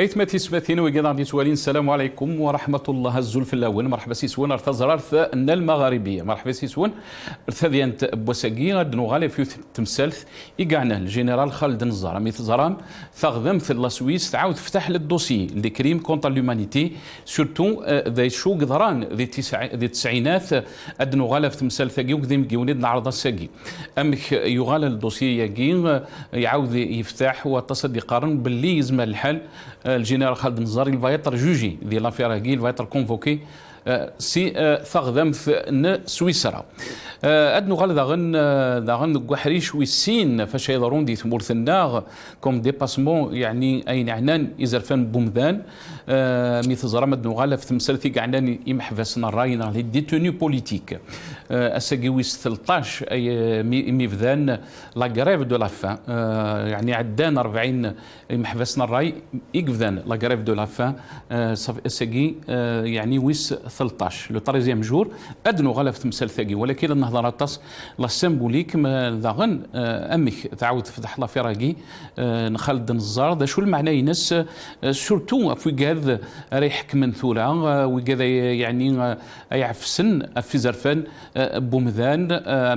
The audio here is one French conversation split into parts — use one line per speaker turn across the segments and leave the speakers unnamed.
ايثمتي سماثين وقيض عندي سؤالين. السلام عليكم ورحمه الله. الزلف الاول مرحبا سيسون ارتزرارث ان المغاربيه مرحبا سيسون ارتديانت بوساقي غاد نغالي في تمثالث يقعنا الجنرال خالد نزار مي تزرام ثغذم في لا سويس تعاود تفتح للدوسي لي كريم كونتر لومانيتي سورتو ذي شو قدران ذي التسعينات اد نغالي في تمثالث ثاقي وكذي قيونيد نعرض الساقي امك يغالى الدوسي يقين يعاود يفتح وتصدي قارن باللي يزمل الحال الجنرال خالد نزار الفايتر جوجي دي لافير هاكي الفايتر كونفوكي سي ثغذم في سويسرا ادنو غال داغن قحريش ويسين فاش يضرون دي ثمور ثناغ كوم ديباسمون يعني اين عنان يزرفان بومذان مثل زرام ادنو غال في تمثلتي عنان يمحفسنا الراينا لي ديتوني بوليتيك اساكيويس 13 اي ميفذان لا غريف دو لا فان يعني عدان 40 يمحفسنا الراي يقفذان لا غريف دو لا فان اساكي يعني ويس 13 لو 13 جور ادنو غلا في تمثال ثاقي ولكن النهضه تص لا سيمبوليك ذاغن امك تعاود تفتح لا فراقي نخالد نزار ذا شو المعنى ينس سورتو في كاد راه يحكم ثوره وكذا يعني يعفسن في زرفان بومذان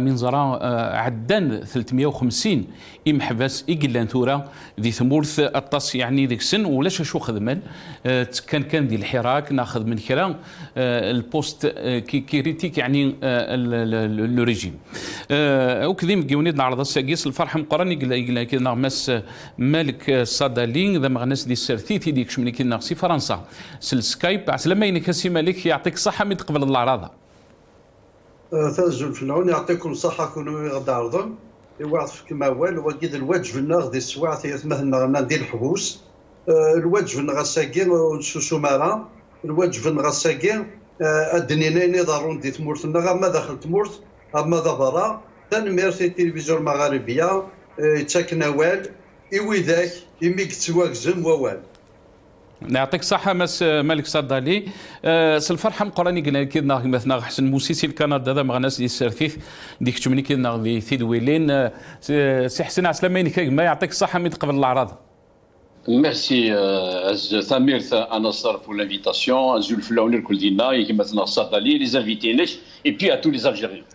من زرا عدان 350 يمحبس يقلان ثوره ذي ثمورث الطاس يعني ذيك السن ولاش شو خدمان كان دي الحراك ناخذ من كلام البوست كريتيك يعني لو ريجيم وكذي مقيونيد نعرض الساقيس الفرح مقراني قلنا كنا مس مالك الصدالين ذا مغناس دي السرثيتي ديك شمني كنا سي فرنسا سلسكايب عسلما ينك سي مالك يعطيك الصحه من تقبل الاعراض
تنزل في العون يعطيكم الصحه كونوا غدا عرضون يوعرف كما والو وكيد الوجه النار دي السواعث يتمثلنا ندير الحبوس الوجه النغساكين سوسومارا الوجه النغساكين الدنيا ضرون دي تمورثنا غير ما داخل تمورث ماذا برا تنميرتي التلفزيون المغاربيه تاكنا وال ايويداك يميك تواكزم ووال.
يعطيك الصحة مس مالك صدالي الفرحة مقراني قلنا كيدنا مثلا حسن موسيسي الكندا هذا مغناس دي السرثيث ديك تشمني كيدنا دي ثيدويلين سي حسين عسلامين ما يعطيك الصحة من قبل الأعراض.
Merci Samir Anassar pour l'invitation, Zulf Laounir Kuldina et maintenant Sadali, les invités et puis à tous les Algériens.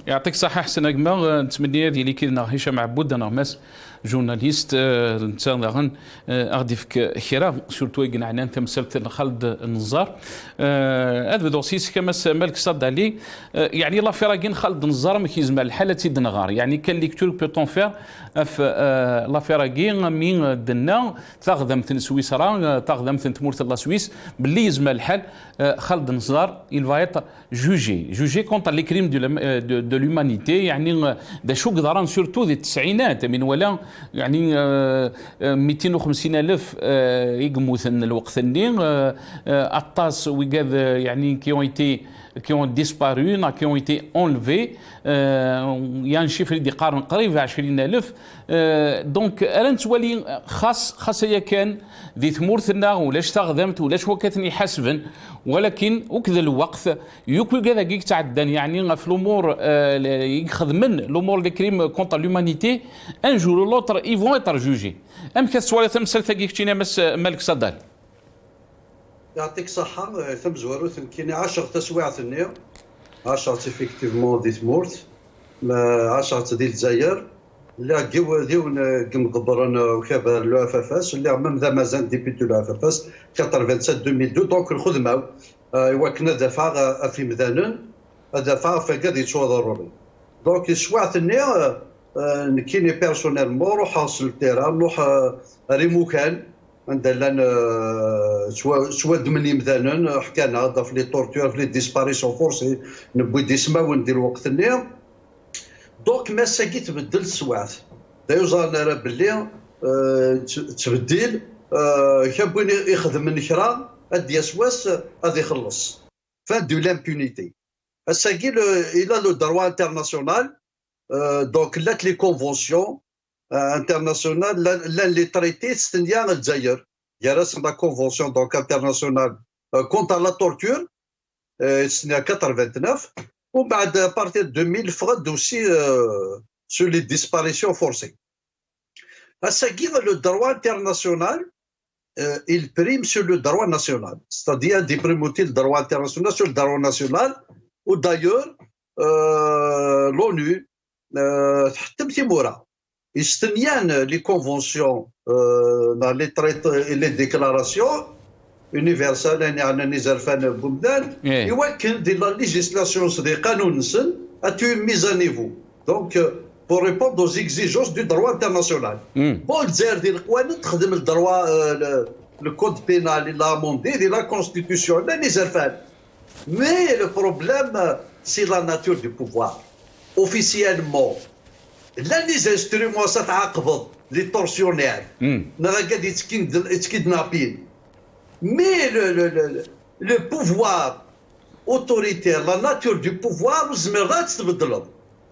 يعطيك الصحة حسن أجمع نتمنى ديالي كينا هشام عبود أنا ماس جورناليست نتسان غن أغدي فيك خيرا سورتو يقنا عنان تمثلت خالد النزار هذا دوسيس كما مالك صاد علي يعني لا فراقين خالد النزار ما كيزمع الحالة دنغار يعني كان ليكتور بوتون فير في لا فراقين من دنا تاخذم سويسرا تاخذم تمورت لا سويس باللي يزمع الحال خالد النزار il va être jugé contre les crimes de l'humanité يعني دا شو قدران سورتو ذي التسعينات من ولا يعني 250 ألف يقموثن الوقت النين أطاس ويقاذ يعني qui ont disparu, qui ont été enlevés. Il y a un chiffre qui قارن قريب 20,000. دونك أنا نتولي خاص هي كان ذي ثمورثنا ولاش استخدمت ولاش وكاتني حسبا ولكن وكذا الوقت يوكل كذا كيك تعدن يعني في الامور ياخذ من الامور لي كريم كونتر لومانيتي ان جور لوتر اي فون اتر جوجي ام كسوالي تمثل ثقيك تينا مالك صدال.
يعطيك صحة ثم زوارو كاين 10 تسواع ثنيا 10 افيكتيفمون دي ثمورت 10 ديال الجزائر لا ديون كم قبرنا وكبر لو اف اف اس اللي ميم ذا مازال ديبيتو لو اف اف اس 87 2002 دونك الخدمه وكنا دفع في مدانن دفع فقد يتوضروا دونك السواع ثنيا كيني بيرسونيلمون روح التيران نروح ريموكان عندنا سواد مني مثلا حكانا هذا في لي طورتور في لي ديسباريسيون فورسي نبوي ديسما وندير وقت النير دونك ما ساكي تبدل السواعث دايوزا راه باللي تبديل كابوين يخدم من كرا ادي اسواس غادي يخلص فان دو لامبونيتي الساكي الى لو دروا انترناسيونال دونك لات لي كونفونسيون انترناسيونال لان لي تريتي ستنديا الجزائر يا لا كونفونسيون دونك انترناسيونال كونتر لا تورتور ستنديا 89 ومن بعد بارتي 2000 فرد اوسي سور لي ديسباريسيون فورسي هسا كي لو دروا انترناسيونال il prime sur le droit national, c'est-à-dire des primautés le droit international sur le droit national. Ou d'ailleurs, l'ONU, تحتم تيمورا يستنيان les conventions, les traités et les déclarations universelles يعني نزرفان بومدان يوكل دي لا ليجيسلاسيون دي قانون نسن اتو ميز ا نيفو دونك pour répondre aux exigences du droit international. Bon, الجزائر ديال القوانين تخدم الدروا le code pénal et l'amendé de la constitution لا نزرفان. Mais le problème c'est la nature du pouvoir. Officiellement لا لي انسترومون ستعاقبوا لي تورسيونير نا غادي يتكيدنابين. Mais le pouvoir autoritaire, la nature du pouvoir وزمرات تتبدل.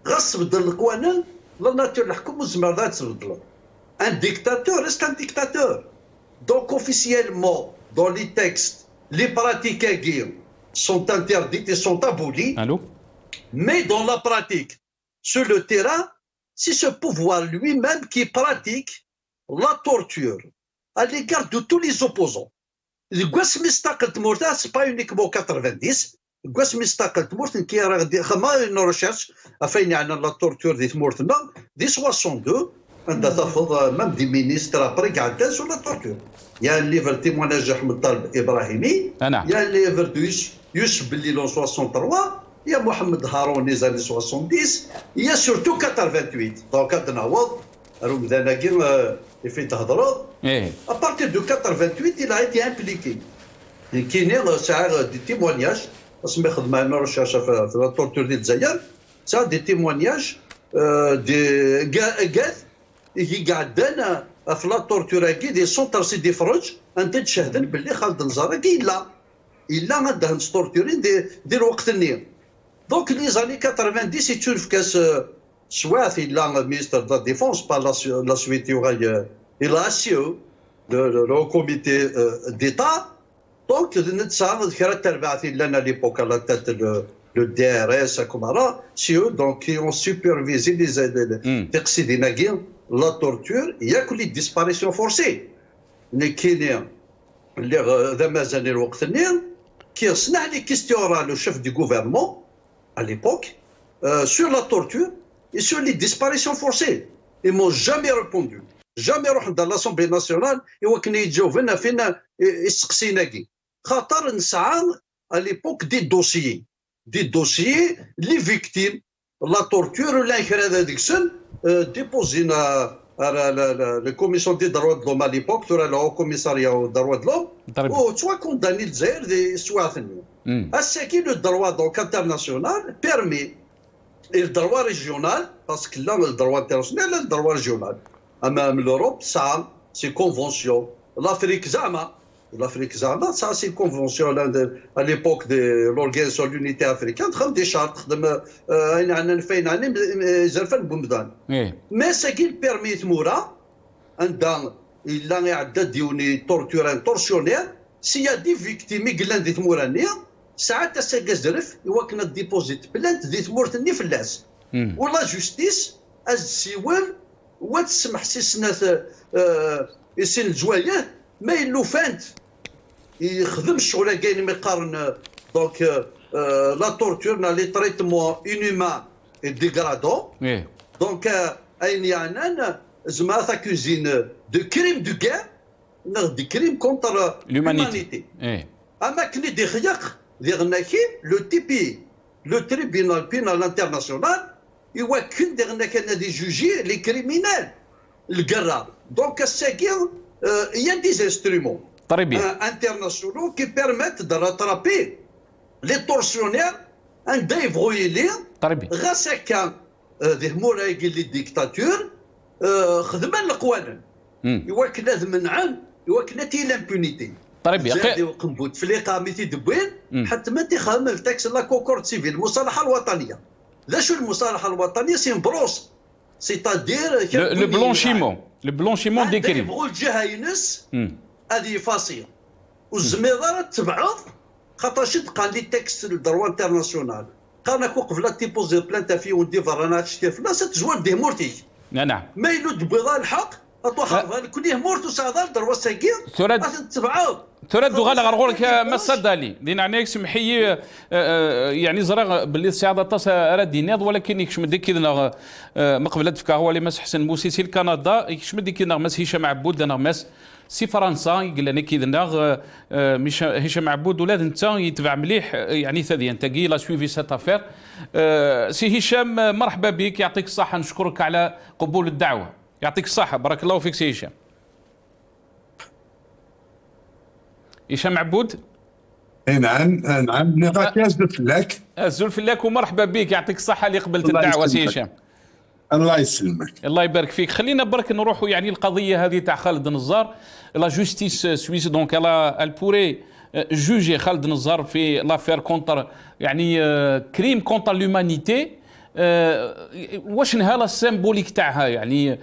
غاس تبدل القوانين لا ناتور الحكم وزمرات تتبدل. Un dictateur reste un dictateur. Donc officiellement dans les textes les pratiques à guerre sont interdites et sont abolies.
Allô?
Mais dans la pratique sur le terrain c'est ce pouvoir lui-même qui pratique la torture à l'égard de tous les opposants. القواس مستقل تمورتا سي با يونيكمون 90 القواس مستقل تمورت كي راه غادي خما نو ريشيرش افين يعني لا تورتور دي تمورتنا دي 62 عندها تاخذ مام دي مينيستر ابري كاع داز ولا تورتور يا ليفر تيموناج احمد طالب ابراهيمي يا ليفر يوسف بليل 63 يا محمد هارون les années 70 يا سورتو 88 دونك تنعوض رمضان كي في تهضروا à partir de 88 il a été impliqué كاينين ساعه دي تيمونياج اسمي خدمه انا رشاشه في لا تورتور ديال الجزائر ساعه دي تيمونياج دي قال يجي قعدنا في لا تورتور كي دي سونتر سيدي فروج انت تشهدن باللي خالد نزار كي الا غادا نستورتورين ديال وقت النير دونك لي زاني 90 تشوف في كاس سواث الا مينستر دو ديفونس با لا سويت يوغا il a assis le comité d'État. Donc, nous avons à l'époque à la tête le DRS, c'est eux donc, qui ont supervisé les textes la torture. Il y a que les disparitions forcées. Qui a les questions le chef du gouvernement à l'époque sur la torture et sur les disparitions forcées. Ils ne m'ont jamais répondu. Jamais روح dans l'Assemblée nationale وكنا يتجاوبنا فينا يسقسينا كي خاطر نسعى à l'époque des dossiers les victimes la torture l'incrède هذيك السن ديبوزينا la commission des droits de l'homme à l'époque le haut commissariat aux droits de l'homme ou soit condamné الجزائر دي soit الساكي le droit donc international permet et le droit régional parce que là le droit international le droit régional امام l'Europe ça c'est convention l'Afrique زعما ça c'est convention à l'époque de l'organisation de l'unité africaine خدم des chartes خدم عندنا فين عندنا زرفان بومدان mais ce qu'il permet تمورا عندنا الا يعدد ديوني تورتوران تورسيونير s'il y a des victimes قلنا دي تمورانيه ساعات تسقز يوكنا ديبوزيت بلانت دي تمورتني فلاس ولا جوستيس السيوال وتسمح سيسنا يسن الجوايه ما يلو فانت يخدم الشغل كاين ما يقارن دونك لا تورتور لي تريتمون انيما اي ديغرادون دونك اين يعني زعما تاكوزين دو كريم دو غير دي كريم كونتر لومانيتي اما كني دي خياق ديغناكي لو تريبينال بينال انترناسيونال يوكل ديغنا كان دي جوجي لي كريمينال القرا دونك الساكير يا دي انسترومون internationaux qui permettent de rattraper les tortionnaires en dévrouiller grâce à quand des moraïques les dictatures خدمة القوانين يوكل هذا منعم يوكل l'impunité زاد وقنبوت في الإقامة دبوين حتى ما تخدم التاكس لا كوكورد سيفيل المصالحة الوطنية لا شو المصالحة الوطنية سي بروس c'est-à-dire
le blanchiment des crimes
يبغوا الجهة ينس هذه فاصية والزميضة تبعض خاطر شد قال لي تكست الدروا انترناسيونال قال لك وقف لا تيبوزي بلانتا في ودي فرانا تشتي فلاس تزوال ديه مورتي
نعم
ما يلود بيضاء الحق أطوح كليه مورت وسادال دروا ساكير
تراد
تبعوا
تراد غالا غرغولك ما صدالي دين عنيك محيي يعني زرا باللي السعاده تص رادي ناض ولكن يكشم ديك كذا مقبلات في هو اللي مس حسن موسيسي الكندا يكشم ديك كذا مس هشام عبود انا مس سي فرنسا يقول لنا كذا مش هشام عبود ولاد انت يتبع مليح يعني ثدي انت كي لا سويفي سيت افير سي هشام مرحبا بك يعطيك الصحه نشكرك على قبول الدعوه يعطيك الصحه بارك الله فيك سي هشام. هشام عبود
نعم نراك يا زلفلاك
الزلفلاك ومرحبا بك يعطيك الصحه اللي قبلت الدعوه سي هشام.
الله يسلمك
الله يبارك فيك. خلينا برك نروحوا يعني القضيه هذه تاع خالد النزار لا جوستيس سويس دونك ال بوري جوجي خالد النزار في لافير كونتر يعني كريم كونتر لومانيتي واش نهالا السيمبوليك تاعها يعني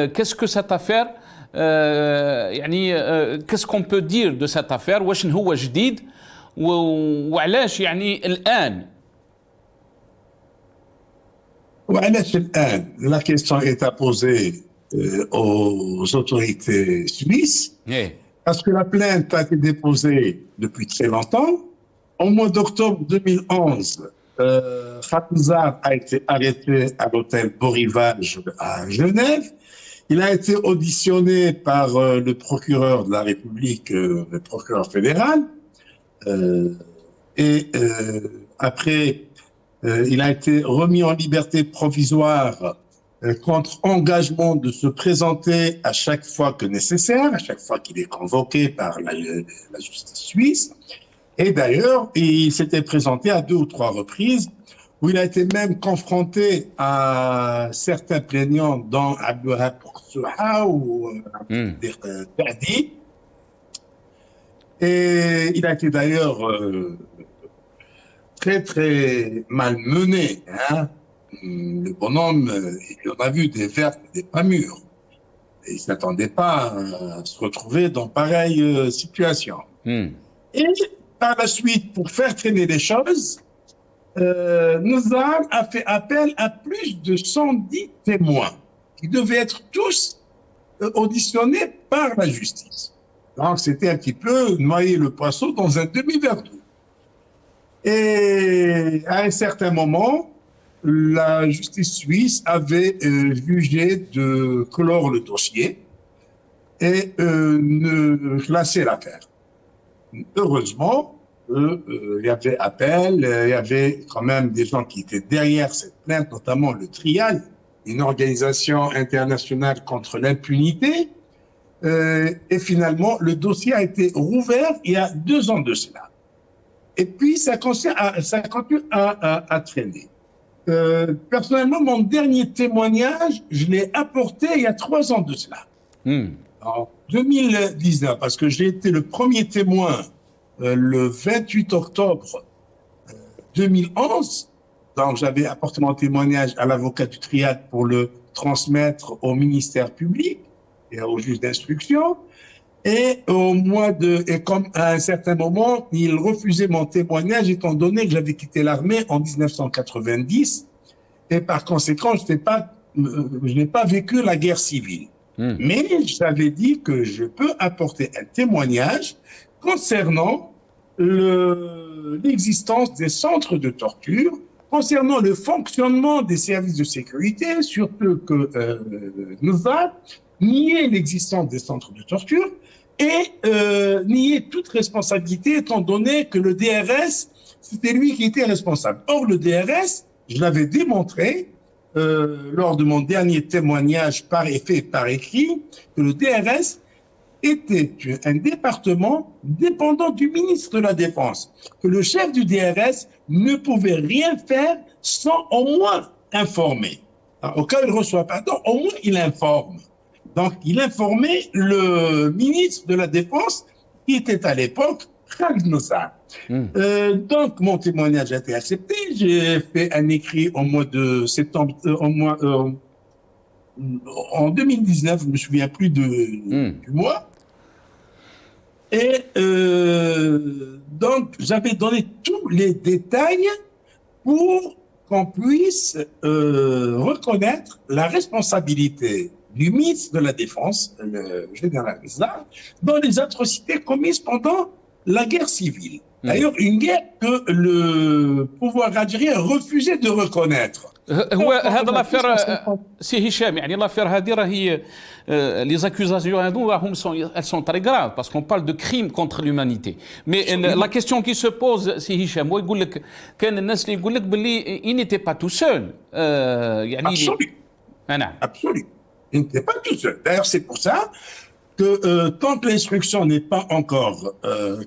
كاسكو سات افير يعني كاسكون بو دير دو سات افير واش هو جديد وعلاش يعني الان
وعلاش الان لا كيستيون ايتا بوزي aux autorités suisses parce que la plainte a été déposée depuis très longtemps. Au mois d'octobre 2011, Khatmzad a été arrêté à l'hôtel Beau Rivage à Genève. Il a été auditionné par le procureur de la République, le procureur fédéral. Après, il a été remis en liberté provisoire contre engagement de se présenter à chaque fois que nécessaire, à chaque fois qu'il est convoqué par la justice suisse. Et d'ailleurs, il s'était présenté à 2 ou 3 reprises, où il a été même confronté à certains plaignants, dont Abdelhak Souha ou Berdi. Et il a été d'ailleurs très, très malmené. Hein. Le bonhomme, il en a vu des vertes et des pas mûres. Et il ne s'attendait pas à se retrouver dans pareille situation. Et par la suite, pour faire traîner les choses, Nuzar a fait appel à plus de 110 témoins qui devaient être tous auditionnés par la justice. Donc c'était un petit peu noyer le poisson dans un demi-verre d'eau. Et à un certain moment, la justice suisse avait jugé de clore le dossier et ne classer l'affaire. Heureusement, il y avait appel, il y avait quand même des gens qui étaient derrière cette plainte, notamment le TRIAL, une organisation internationale contre l'impunité. Et finalement, le dossier a été rouvert il y a 2 ans de cela. Et puis, ça continue à traîner. Personnellement, mon dernier témoignage, je l'ai apporté il y a 3 ans de cela. En 2019, parce que j'ai été le premier témoin le 28 octobre 2011. Donc, j'avais apporté mon témoignage à l'avocat du triade pour le transmettre au ministère public et au juge d'instruction. Et comme à un certain moment, il refusait mon témoignage étant donné que j'avais quitté l'armée en 1990 et par conséquent, je n'ai pas vécu la guerre civile. Mais j'avais dit que je peux apporter un témoignage concernant l'existence des centres de torture, concernant le fonctionnement des services de sécurité, surtout que Nuzar niait l'existence des centres de torture et niait toute responsabilité étant donné que le DRS, c'était lui qui était responsable. Or, le DRS, je l'avais démontré lors de mon dernier témoignage par écrit, que le DRS était un département dépendant du ministre de la Défense, que le chef du DRS ne pouvait rien faire sans au moins informer. Alors, au cas où il ne reçoit pas, donc, au moins il informe. Donc, il informait le ministre de la Défense, qui était à l'époque Khaled Nuzar. Donc, mon témoignage a été accepté. J'ai fait un écrit au mois de septembre, en 2019, je ne me souviens plus du mois. Et donc, j'avais donné tous les détails pour qu'on puisse reconnaître la responsabilité du ministre de la Défense, le général Rizal, dans les atrocités commises pendant la guerre civile. D'ailleurs, une guerre que le pouvoir algérien refusait de reconnaître.
هو هذا لافير سي هشام يعني لافير هذه راهي لي زاكوزاسيون هذو راهم elles sont très graves parce qu'on parle de crimes contre l'humanité mais la question qui se pose سي هشام هو يقول لك كان الناس اللي يقول لك باللي il n'était pas tout seul يعني
نعم absolument il n'était pas tout seul d'ailleurs c'est pour ça que tant que l'instruction n'est pas encore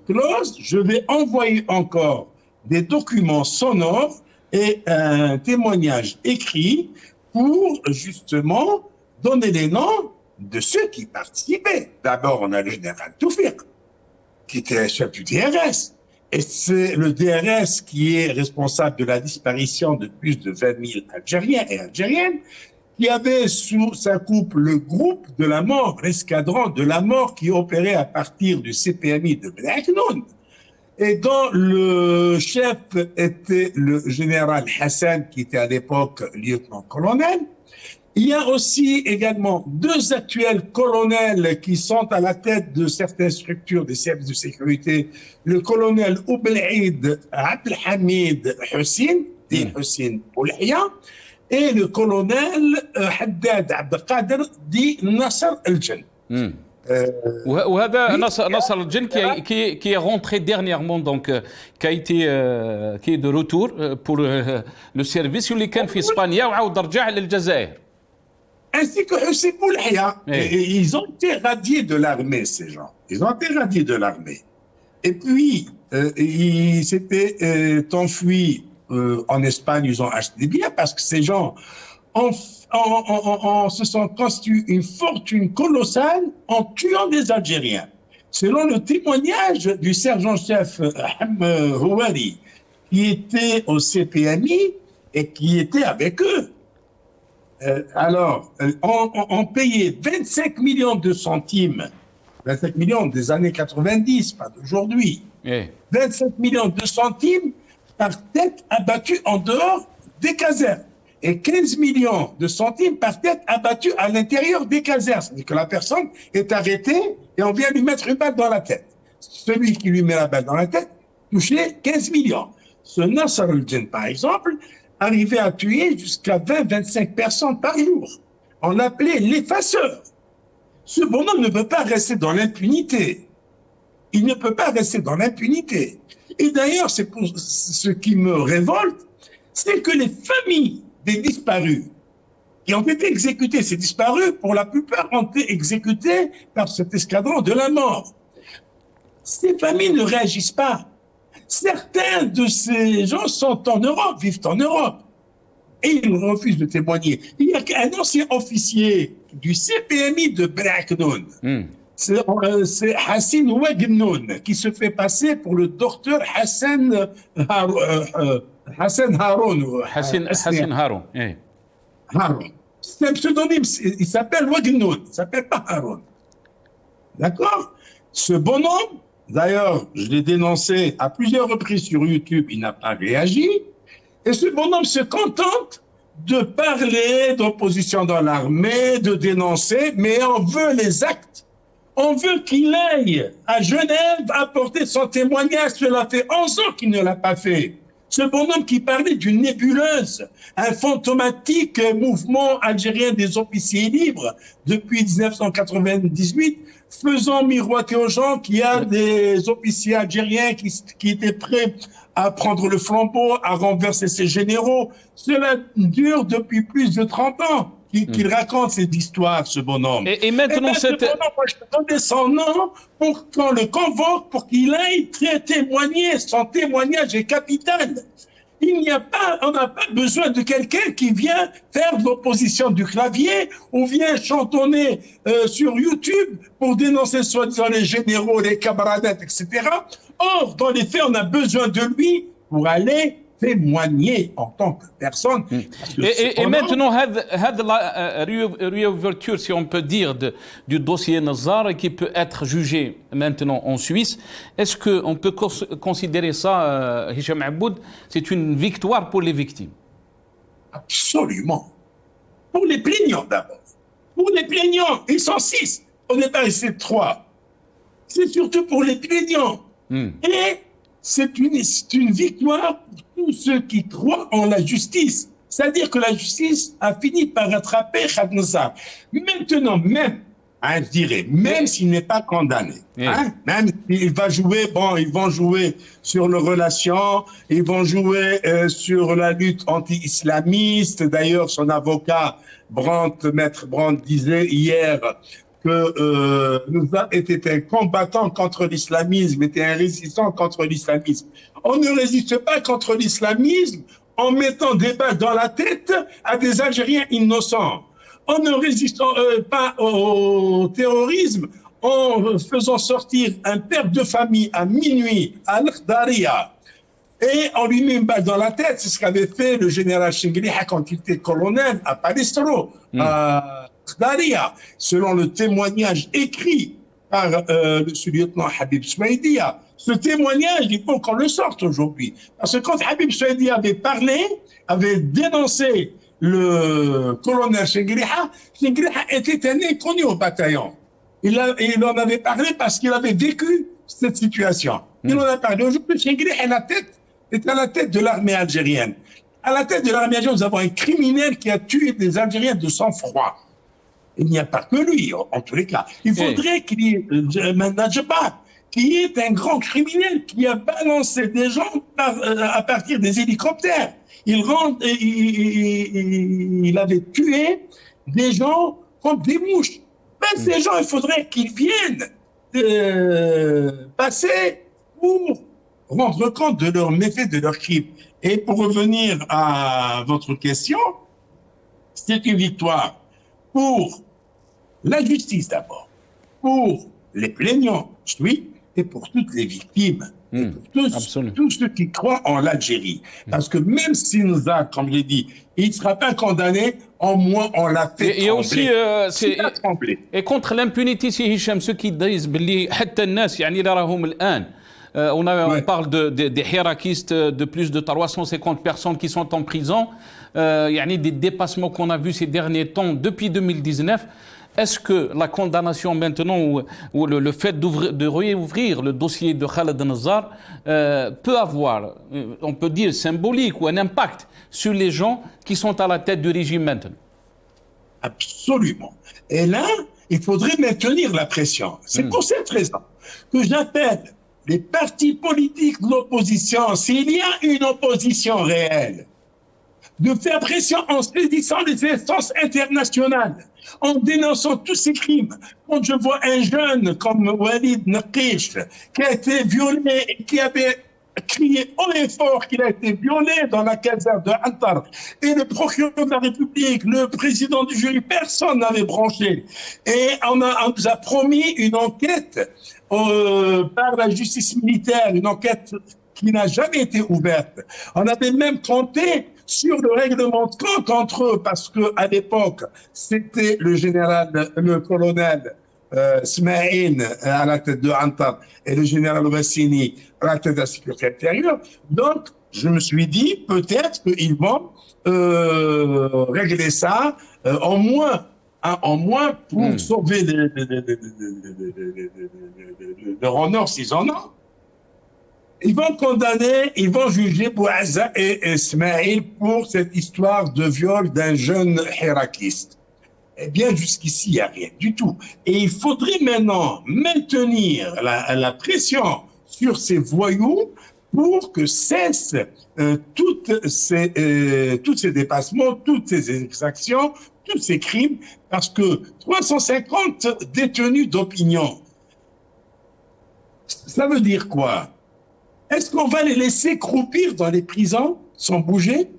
close je vais envoyer encore des documents sonores et un témoignage écrit pour justement donner les noms de ceux qui participaient. D'abord, on a le général Toufik, qui était chef du DRS. Et c'est le DRS qui est responsable de la disparition de plus de 20 000 Algériens et Algériennes, qui avait sous sa coupe le groupe de la mort, l'escadron de la mort qui opérait à partir du CPMI de Blaknoun. Et dont le chef était le général Hassan, qui était à l'époque lieutenant-colonel. Il y a aussi également deux actuels colonels qui sont à la tête de certaines structures des services de sécurité. Le colonel Oubel'Aïd Abdelhamid Hussein, dit Hussein Boulhia, et le colonel Haddad Abdelkader, dit Nasser El-Jen.
وهذا نصر الجن qui est rentré dernièrement donc qui est de retour pour le service اللي كان في اسبانيا وعاود رجع للجزائر.
Ainsi que Hussein Boulhia. Ils ont été radiés de l'armée, ces gens. Ils ont été radiés de l'armée. Et puis, ils s'étaient enfuis en Espagne, ils ont acheté des biens parce que ces gens se sont constitués une fortune colossale en tuant des Algériens. Selon le témoignage du sergent-chef Ham Houari, qui était au CPMI et qui était avec eux. Alors, on payait 25 millions de centimes, 25 millions des années 90, pas d'aujourd'hui, 25 millions de centimes par tête abattue en dehors des casernes. Et 15 millions de centimes par tête abattue à l'intérieur des casernes. C'est-à-dire que la personne est arrêtée et on vient lui mettre une balle dans la tête. Celui qui lui met la balle dans la tête touchait 15 millions. Ce Nasser El-Jen, par exemple, arrivait à tuer jusqu'à 20-25 personnes par jour. On l'appelait l'effaceur. Ce bonhomme ne peut pas rester dans l'impunité. Il ne peut pas rester dans l'impunité. Et d'ailleurs, c'est pour ce qui me révolte, c'est que les familles des disparus qui ont été exécutés, ces disparus, pour la plupart, ont été exécutés par cet escadron de la mort. Ces familles ne réagissent pas. Certains de ces gens sont en Europe, vivent en Europe, et ils refusent de témoigner. Il y a un ancien officier du CPMI de Blaknoun, c'est Hassan Ouagnoun, qui se fait passer pour le docteur Hassan Haroun. Hassan Haroun, c'est un pseudonyme, il s'appelle Ouagnoun, il ne s'appelle pas Haroun. D'accord? Ce bonhomme, d'ailleurs, je l'ai dénoncé à plusieurs reprises sur YouTube, il n'a pas réagi. Et ce bonhomme se contente de parler d'opposition dans l'armée, de dénoncer, mais on veut les actes. On veut qu'il aille à Genève apporter son témoignage. Cela fait 11 ans qu'il ne l'a pas fait. Ce bonhomme qui parlait d'une nébuleuse, un fantomatique mouvement algérien des officiers libres depuis 1998, faisant miroiter aux gens qu'il y a des officiers algériens qui étaient prêts à prendre le flambeau, à renverser ses généraux. Cela dure depuis plus de 30 ans qu'il raconte cette histoire, ce bonhomme.
Et maintenant,
ce bonhomme, moi, je peux donner son nom pour qu'on le convoque, pour qu'il aille témoigner. Son témoignage est capital. On n'a pas besoin de quelqu'un qui vient faire de l'opposition du clavier ou vient chantonner sur YouTube pour dénoncer soi-disant les généraux, les camaradettes, etc. Or, dans les faits, on a besoin de lui pour aller témoigner en tant que personne.
Et maintenant, la réouverture, si on peut dire, du dossier Nazar qui peut être jugé maintenant en Suisse, est-ce qu'on peut considérer ça, Hicham Aboud, c'est une victoire pour les victimes?
Absolument. Pour les plaignants d'abord. Pour les plaignants, ils sont 6. Au départ, ils étaient 3. C'est surtout pour les plaignants. Et c'est une victoire pour tous ceux qui croient en la justice. C'est-à-dire que la justice a fini par rattraper Khaled Nassar. Maintenant, même, hein, je dirais, même s'il n'est pas condamné, hein, même s'il va jouer, bon, ils vont jouer sur les relations, ils vont jouer sur la lutte anti-islamiste. D'ailleurs, son avocat, Maître Brandt, disait hier que Nuzhat était un combattant contre l'islamisme, était un résistant contre l'islamisme. On ne résiste pas contre l'islamisme en mettant des balles dans la tête à des Algériens innocents. On ne résiste pas au terrorisme en faisant sortir un père de famille à minuit à Al-Khdaria et on lui met une balle dans la tête. C'est ce qu'avait fait le général Chengueliha quand il était colonel à Palestro, à Khdaria, selon le témoignage écrit par le sous-lieutenant Habib Souaidia. Ce témoignage, il faut qu'on le sorte aujourd'hui. Parce que quand Habib Souaidia avait parlé, avait dénoncé le colonel Chengueliha était un inconnu au bataillon. Il en avait parlé parce qu'il avait vécu cette situation. Il en a parlé. Aujourd'hui, Chengueliha est à la tête de l'armée algérienne. À la tête de l'armée algérienne, nous avons un criminel qui a tué des Algériens de sang-froid. Il n'y a pas que lui, en tous les cas. Il faudrait qu'il y ait Najba, qui est un grand criminel qui a balancé des gens à partir des hélicoptères. Il avait tué des gens comme des mouches. Même ces gens, il faudrait qu'ils viennent passer pour rendre compte de leurs méfaits, de leurs crimes. Et pour revenir à votre question, c'est une victoire pour la justice d'abord, pour les plaignants, oui, et pour toutes les victimes, et pour tous ceux qui croient en l'Algérie. Parce que même si nous avons, comme je l'ai dit, il ne sera pas condamné, au moins on l'a fait trembler.
Et aussi, et contre l'impunité, c'est Hicham, ceux qui disent que حتى الناس يعني راهم الآن on parle des hirakistes, de plus de 350 personnes qui sont en prison, des dépassements qu'on a vus ces derniers temps depuis 2019. Est-ce que la condamnation maintenant ou le fait de réouvrir le dossier de Khaled Nassar peut avoir, on peut dire, symbolique ou un impact sur les gens qui sont à la tête du régime maintenant?
Absolument. Et là, il faudrait maintenir la pression. C'est pour cette raison que j'appelle les partis politiques de l'opposition, s'il y a une opposition réelle, de faire pression en saisissant les instances internationales, en dénonçant tous ces crimes. Quand je vois un jeune comme Walid Naqish, qui a été violé et qui avait crié haut et fort qu'il a été violé dans la caserne de Antar, et le procureur de la République, le président du jury, personne n'avait branché. Et on nous a promis une enquête par la justice militaire, une enquête qui n'a jamais été ouverte. On avait même compté sur le règlement de compte entre eux, parce que à l'époque, c'était le colonel Smaïn à la tête de Antar et le général Wassini à la tête de la sécurité intérieure. Donc, je me suis dit, peut-être qu'ils vont régler ça, au moins pour sauver leur honneur s'ils en ont. Ils vont condamner, ils vont juger Bouazza et Ismaïl pour cette histoire de viol d'un jeune hirakiste. Eh bien, jusqu'ici, il n'y a rien du tout. Et il faudrait maintenant maintenir la pression sur ces voyous pour que cessent tous ces dépassements, toutes ces exactions, tous ces crimes, parce que 350 détenus d'opinion, ça veut dire quoi? Est-ce qu'on va les laisser croupir dans les prisons sans bouger?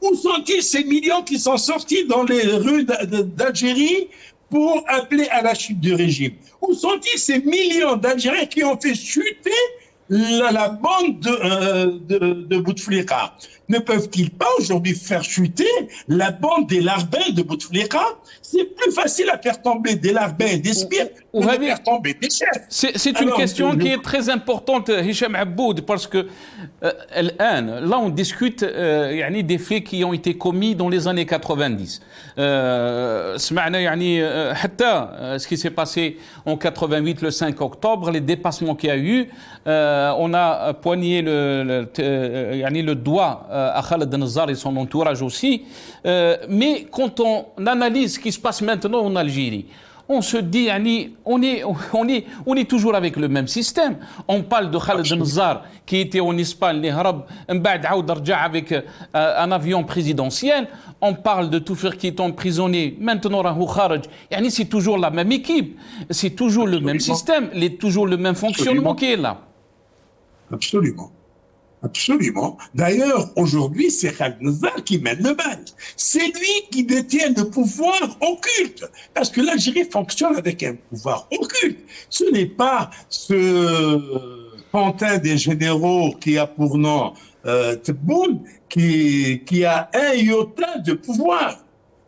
Où sont-ils ces millions qui sont sortis dans les rues d'Algérie pour appeler à la chute du régime? Où sont-ils ces millions d'Algériens qui ont fait chuter la bande de Bouteflika. Ne peuvent-ils pas aujourd'hui faire chuter la bande des Larbins de Bouteflika? C'est plus facile à faire tomber des Larbins et des Sbires que de faire tomber des chefs.
C'est une question qui est très importante, Hicham Aboud, parce que là on discute des faits qui ont été commis dans les années 90. Ce qui s'est passé en 88, le 5 octobre, les dépassements qu'il y a eu, on a poigné le doigt à Khaled Nazar et son entourage aussi. Mais quand on analyse ce qui se passe maintenant en Algérie, on se dit, on est toujours avec le même système. On parle de Khaled Nazar qui était en Espagne, avec un avion présidentiel. On parle de Toufir qui est emprisonné. Maintenant, c'est toujours la même équipe. C'est toujours le même système. Toujours le même fonctionnement qui est là.
Absolument. Absolument. D'ailleurs, aujourd'hui, c'est Khaled Nazar qui mène le bal. C'est lui qui détient le pouvoir occulte. Parce que l'Algérie fonctionne avec un pouvoir occulte. Ce n'est pas ce pantin des généraux qui a pour nom Tebboune qui a un iota de pouvoir.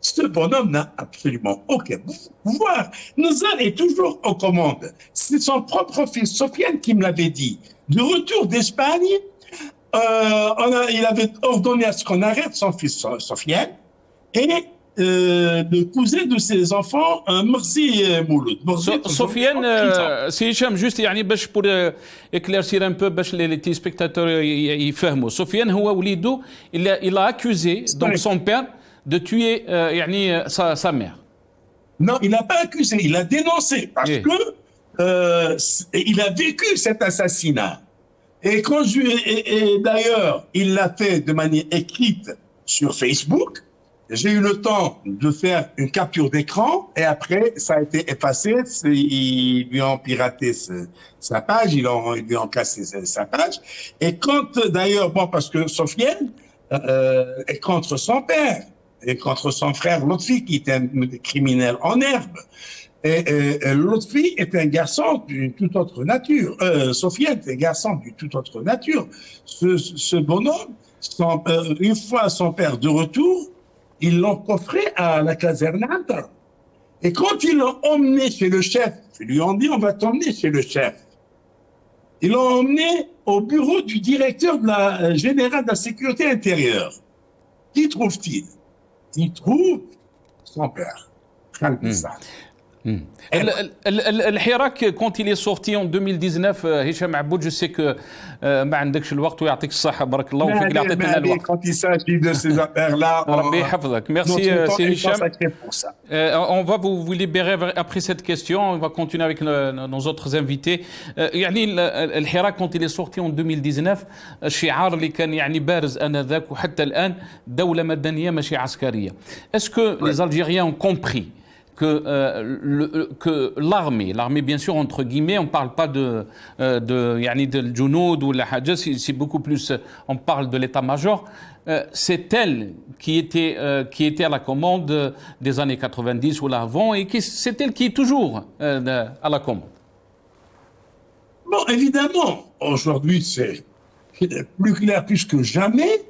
Ce bonhomme n'a absolument aucun pouvoir. Nazar est toujours aux commandes. C'est son propre fils, Sofiane, qui me l'avait dit. De retour d'Espagne, il avait ordonné à ce qu'on arrête son fils Sofiane et le cousin de ses enfants, Merzi Mouloud.
Sofiane, c'est Hicham, juste pour éclaircir un peu les téléspectateurs يفهموا. Sofiane, il a accusé donc son père de tuer sa mère.
Non, il n'a pas accusé, il a dénoncé parce que il a vécu cet assassinat. Et d'ailleurs, il l'a fait de manière écrite sur Facebook. J'ai eu le temps de faire une capture d'écran et après, ça a été effacé. Ils lui ont piraté sa page, ils lui ont cassé sa page. Et d'ailleurs, parce que Sofiane est contre son père et contre son frère Lotfi, qui est un criminel en herbe. Et Lotfi est un garçon d'une toute autre nature. Sofiane est un garçon d'une toute autre nature. Ce bonhomme, une fois son père de retour, ils l'ont coffré à la caserne Anta. Et quand ils l'ont emmené chez le chef, ils lui ont dit, on va t'emmener chez le chef. Ils l'ont emmené au bureau du directeur général de la sécurité intérieure. Qui trouve-t-il? Il trouve son père, Khaled Nazar.
الحراك quand il est sorti en 2019 هشام عبود je sais que ما عندكش الوقت ويعطيك الصحة بارك الله وفيك اللي عطيتنا الوقت.
Quand il s'agit de ces affaires-là,
ربي يحفظك. Merci c'est Hicham. On va vous libérer après cette question. On va continuer avec nos autres invités. الحراك quand il est sorti en 2019 الشعار اللي كان بارز آنذاك وحتى الآن دولة مدنية ماشي عسكرية. Est-ce que les Algériens ont compris que l'armée bien sûr entre guillemets, on parle pas de Jounoud ou la Hadja, c'est beaucoup plus, on parle de l'état-major, c'est elle qui était à la commande des années 90 ou l'avant et c'est elle qui est toujours à la commande.
Bon, évidemment, aujourd'hui c'est plus clair plus que jamais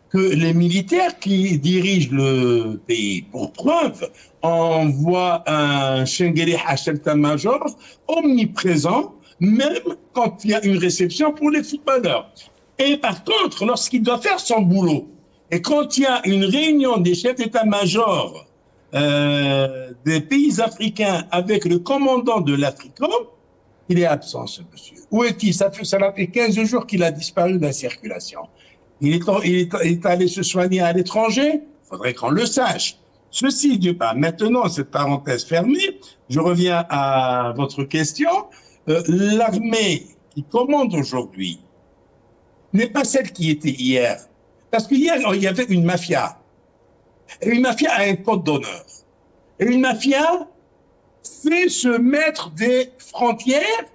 que les militaires qui dirigent le pays, pour preuve, envoient un Chengeli Hachelta-Major omniprésent, même quand il y a une réception pour les footballeurs. Et par contre, lorsqu'il doit faire son boulot, et quand il y a une réunion des chefs d'état-major des pays africains avec le commandant de l'Africom, il est absent, ce monsieur. Où est-il? Ça fait 15 jours qu'il a disparu de la circulation. Il est allé se soigner à l'étranger, il faudrait qu'on le sache. Ceci dit, maintenant, cette parenthèse fermée, je reviens à votre question. L'armée qui commande aujourd'hui n'est pas celle qui était hier. Parce qu'hier, il y avait une mafia. Et une mafia a un code d'honneur. Et une mafia fait se mettre des frontières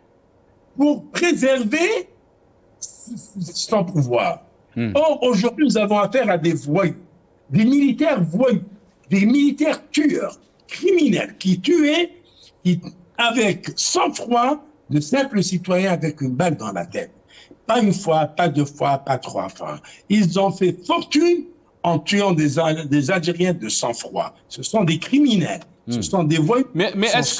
pour préserver son pouvoir. Or, aujourd'hui, nous avons affaire à des voyous, des militaires tueurs, criminels, qui tuaient avec sang-froid de simples citoyens avec une balle dans la tête. Pas une fois, pas deux fois, pas trois fois. Ils ont fait fortune en tuant des Algériens de sang-froid. Ce sont des criminels. Ce sont des voyous.
Mais est-ce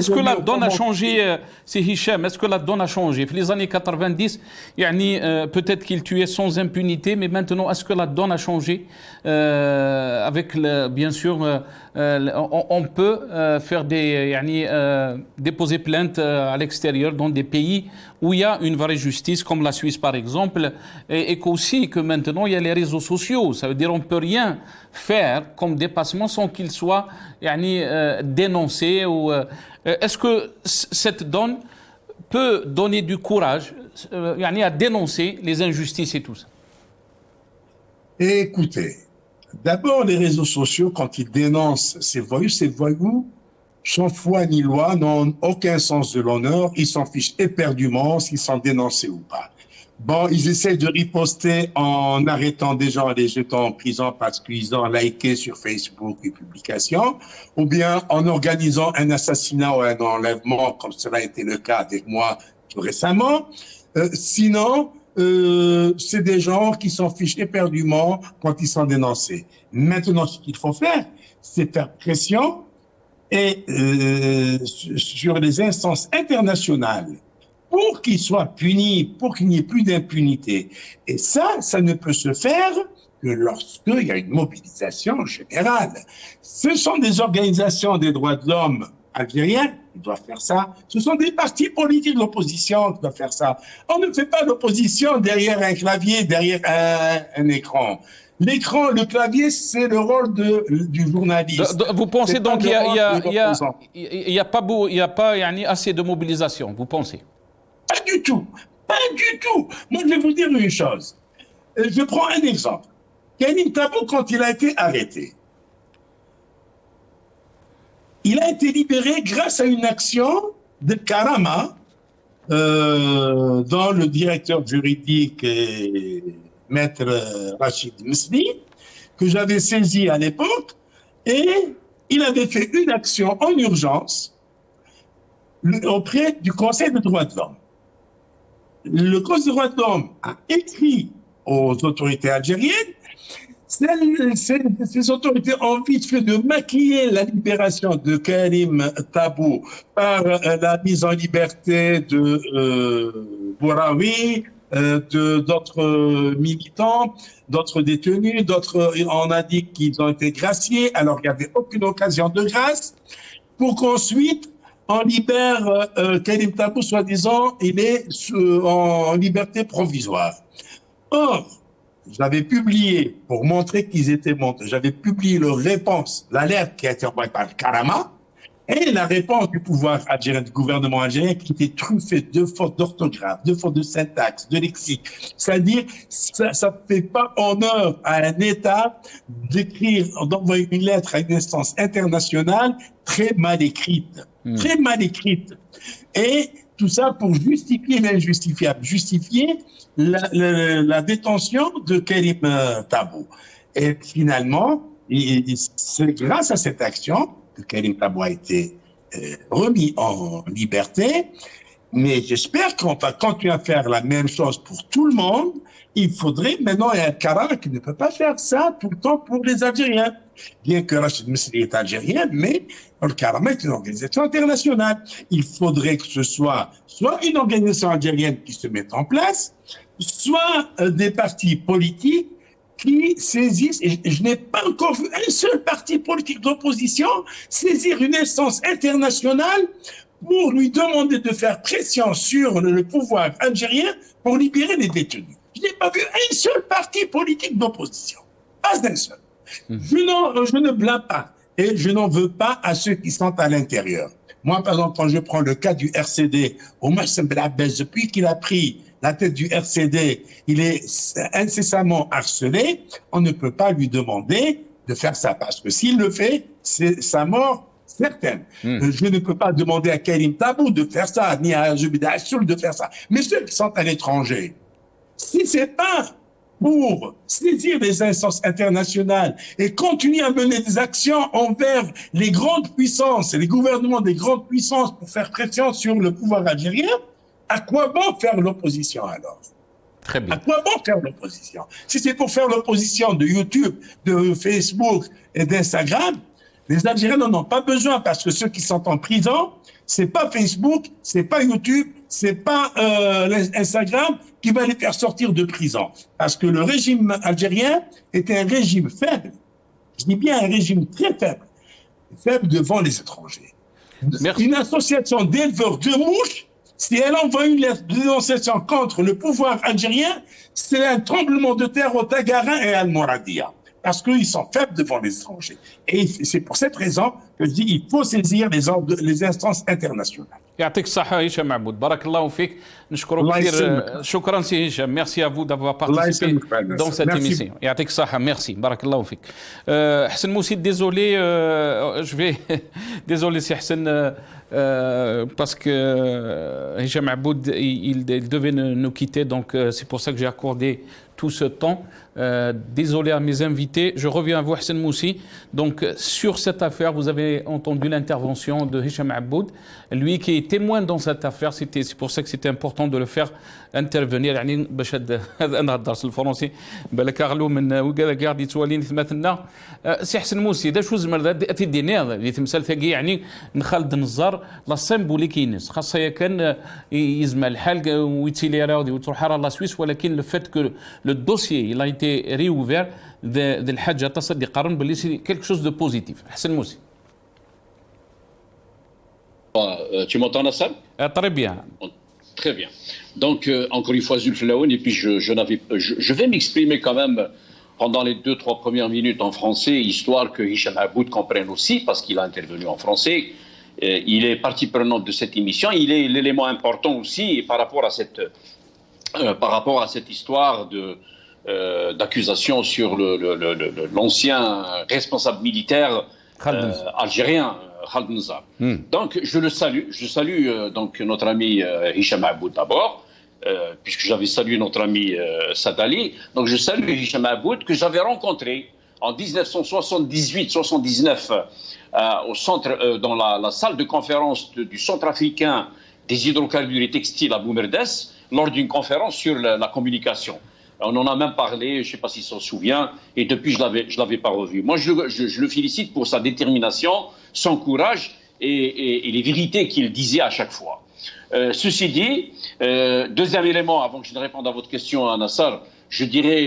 que la donne a changé, c'est Hicham, est-ce que la donne a changé? Dans les années 90, peut-être qu'ils tuaient sans impunité, mais maintenant, est-ce que la donne a changé? Bien sûr, on peut faire déposer plainte à l'extérieur dans des pays où il y a une vraie justice, comme la Suisse par exemple, et qu'aussi que maintenant il y a les réseaux sociaux. Ça veut dire on ne peut rien faire comme dépassement sans qu'il soit dénoncé. Est-ce que cette donne peut donner du courage à dénoncer les injustices et tout ça?
Écoutez, d'abord les réseaux sociaux, quand ils dénoncent ces voyous, sans foi ni loi, n'ont aucun sens de l'honneur, ils s'en fichent éperdument s'ils sont dénoncés ou pas. Bon, ils essaient de riposter en arrêtant des gens, les jetant en prison parce qu'ils ont liké sur Facebook une publication, ou bien en organisant un assassinat ou un enlèvement, comme cela a été le cas avec moi tout récemment. Sinon, c'est des gens qui s'en fichent éperdument quand ils sont dénoncés. Maintenant, ce qu'il faut faire, c'est faire pression et sur les instances internationales pour qu'ils soient punis, pour qu'il n'y ait plus d'impunité. Et ça ne peut se faire que lorsqu'il y a une mobilisation générale. Ce sont des organisations des droits de l'homme algériennes qui doivent faire ça. Ce sont des partis politiques de l'opposition qui doivent faire ça. On ne fait pas l'opposition derrière un clavier, derrière un écran. L'écran, le clavier, c'est le rôle du journaliste.
Vous pensez donc qu'il n'y a pas assez de mobilisation, vous pensez?
Pas du tout. Pas du tout. Moi, je vais vous dire une chose. Je prends un exemple. Karim Tabou, quand il a été arrêté, il a été libéré grâce à une action de Karama, dont le directeur juridique est Maître Rachid Mesli, que j'avais saisi à l'époque, et il avait fait une action en urgence auprès du Conseil des droits de l'homme. Le Conseil des droits de l'homme a écrit aux autorités algériennes. Ces autorités ont vite fait de maquiller la libération de Karim Tabou par la mise en liberté de Bouraoui, d'autres militants, d'autres détenus, d'autres, on a dit qu'ils ont été graciés alors qu'il n'y avait aucune occasion de grâce, pour qu'ensuite on libère Karim Tabou, soi-disant, il est en liberté provisoire. Or, j'avais publié, pour montrer qu'ils étaient montés, j'avais publié leur réponse, l'alerte qui a été envoyée par Karama, et la réponse du pouvoir algérien, du gouvernement algérien, qui était truffée de fautes d'orthographe, de fautes de syntaxe, de lexique. C'est-à-dire, ça ne fait pas honneur à un État d'envoyer une lettre à une instance internationale très mal écrite. Très mal écrite. Et tout ça pour justifier l'injustifiable, justifier la détention de Karim Tabou. Et finalement, c'est grâce à cette action que Karim Tabou a été remis en liberté. Mais j'espère qu'on va continuer à faire la même chose pour tout le monde. Il faudrait maintenant un Karama qui ne peut pas faire ça tout le temps pour les Algériens. Bien que Rachid Mesli est algérien, mais le Karama est une organisation internationale. Il faudrait que ce soit une organisation algérienne qui se mette en place, soit des partis politiques qui saisissent, et je n'ai pas encore vu un seul parti politique d'opposition saisir une instance internationale pour lui demander de faire pression sur le pouvoir algérien pour libérer les détenus. Je n'ai pas vu un seul parti politique d'opposition. Pas un seul. Je ne blâme pas et je n'en veux pas à ceux qui sont à l'intérieur. Moi, par exemple, quand je prends le cas du RCD, Omar Sembelabez, depuis qu'il a pris la tête du RCD, il est incessamment harcelé. On ne peut pas lui demander de faire ça parce que s'il le fait, c'est sa mort certaine. Je ne peux pas demander à Karim Tabou de faire ça, ni à Zubida Assoul de faire ça. Mais ceux qui sont à l'étranger, si c'est pas pour saisir les instances internationales et continuer à mener des actions envers les grandes puissances et les gouvernements des grandes puissances pour faire pression sur le pouvoir algérien, À quoi bon faire l'opposition alors?
Très bien.
À quoi bon faire l'opposition? Si c'est pour faire l'opposition de YouTube, de Facebook et d'Instagram, les Algériens n'en ont pas besoin parce que ceux qui sont en prison, c'est pas Facebook, c'est pas YouTube, c'est pas Instagram qui va les faire sortir de prison. Parce que le régime algérien est un régime faible. Je dis bien un régime très faible. Faible devant les étrangers.
Merci.
Une association d'éleveurs de mouches, si elle envoie une dénonciation contre le pouvoir algérien, c'est un tremblement de terre au Tagarin et à Al-Mouradia. Parce qu'ils sont faibles devant les étrangers. Et c'est pour cette raison que je dis qu'il faut saisir les instances internationales.
يعطيك الصحة هشام معبود بارك الله فيك نشكرك
الله
كثير
يسلمك.
شكرا سي هشام ميرسي افو دافوار
الله
بارتيسيبي
يسلمك فعلا.
دون سيت
ميرسي.
ايميسيون يعطيك الصحة ميرسي بارك الله فيك حسن موسي ديزولي جو في ديزولي سي حسن parce que Hicham Aboud il devait nous quitter donc c'est pour ça que j'ai accordé tout ce temps. Désolé à mes invités. Je reviens à vous, Hassan Moussi. Donc, sur cette affaire, vous avez entendu l'intervention de Hicham Aboud, lui qui est témoin dans cette affaire. C'est pour ça que c'était important de le faire intervenir. يعني باش هذا نهضر الفرنسي بالك اغلو من وكذا قاعد يتوالين ثماتنا سي حسن موسي دا شو زمر تديني هذا اللي تمثال ثقي يعني نخالد النزار لا سيمبولي كينس خاصه كان يزمع الحال ويتيلي راودي وتروح على لا سويس ولكن لو فات كو لو دوسيي il a été réouvert ذي الحاجه تصدي قرن باللي سي كيلك شوز دو بوزيتيف حسن موسي
Tu m'entends, Nasser?
très bien.
Très bien. Donc, encore une fois, Zulf Laouen, et puis je vais m'exprimer quand même pendant les 2-3 premières minutes en français, histoire que Hicham Aboud comprenne aussi, parce qu'il a intervenu en français. Il est partie prenante de cette émission. Il est l'élément important aussi par rapport à cette histoire d'accusation sur l'ancien responsable militaire algérien. Khaled Nzar. Donc je salue donc notre ami Hicham Aboud d'abord, puisque j'avais salué notre ami Sadali. Donc je salue Hicham Aboud que j'avais rencontré en 1978-79 au centre, dans la salle de conférence du Centre africain des hydrocarbures et textiles à Boumerdes, lors d'une conférence sur la communication. On en a même parlé, je ne sais pas s'il s'en souvient, et depuis je l'avais pas revu. Moi je le félicite pour sa détermination, son courage et les vérités qu'il disait à chaque fois. Ceci dit, deuxième élément, avant que je ne réponde à votre question, Nassar, je dirais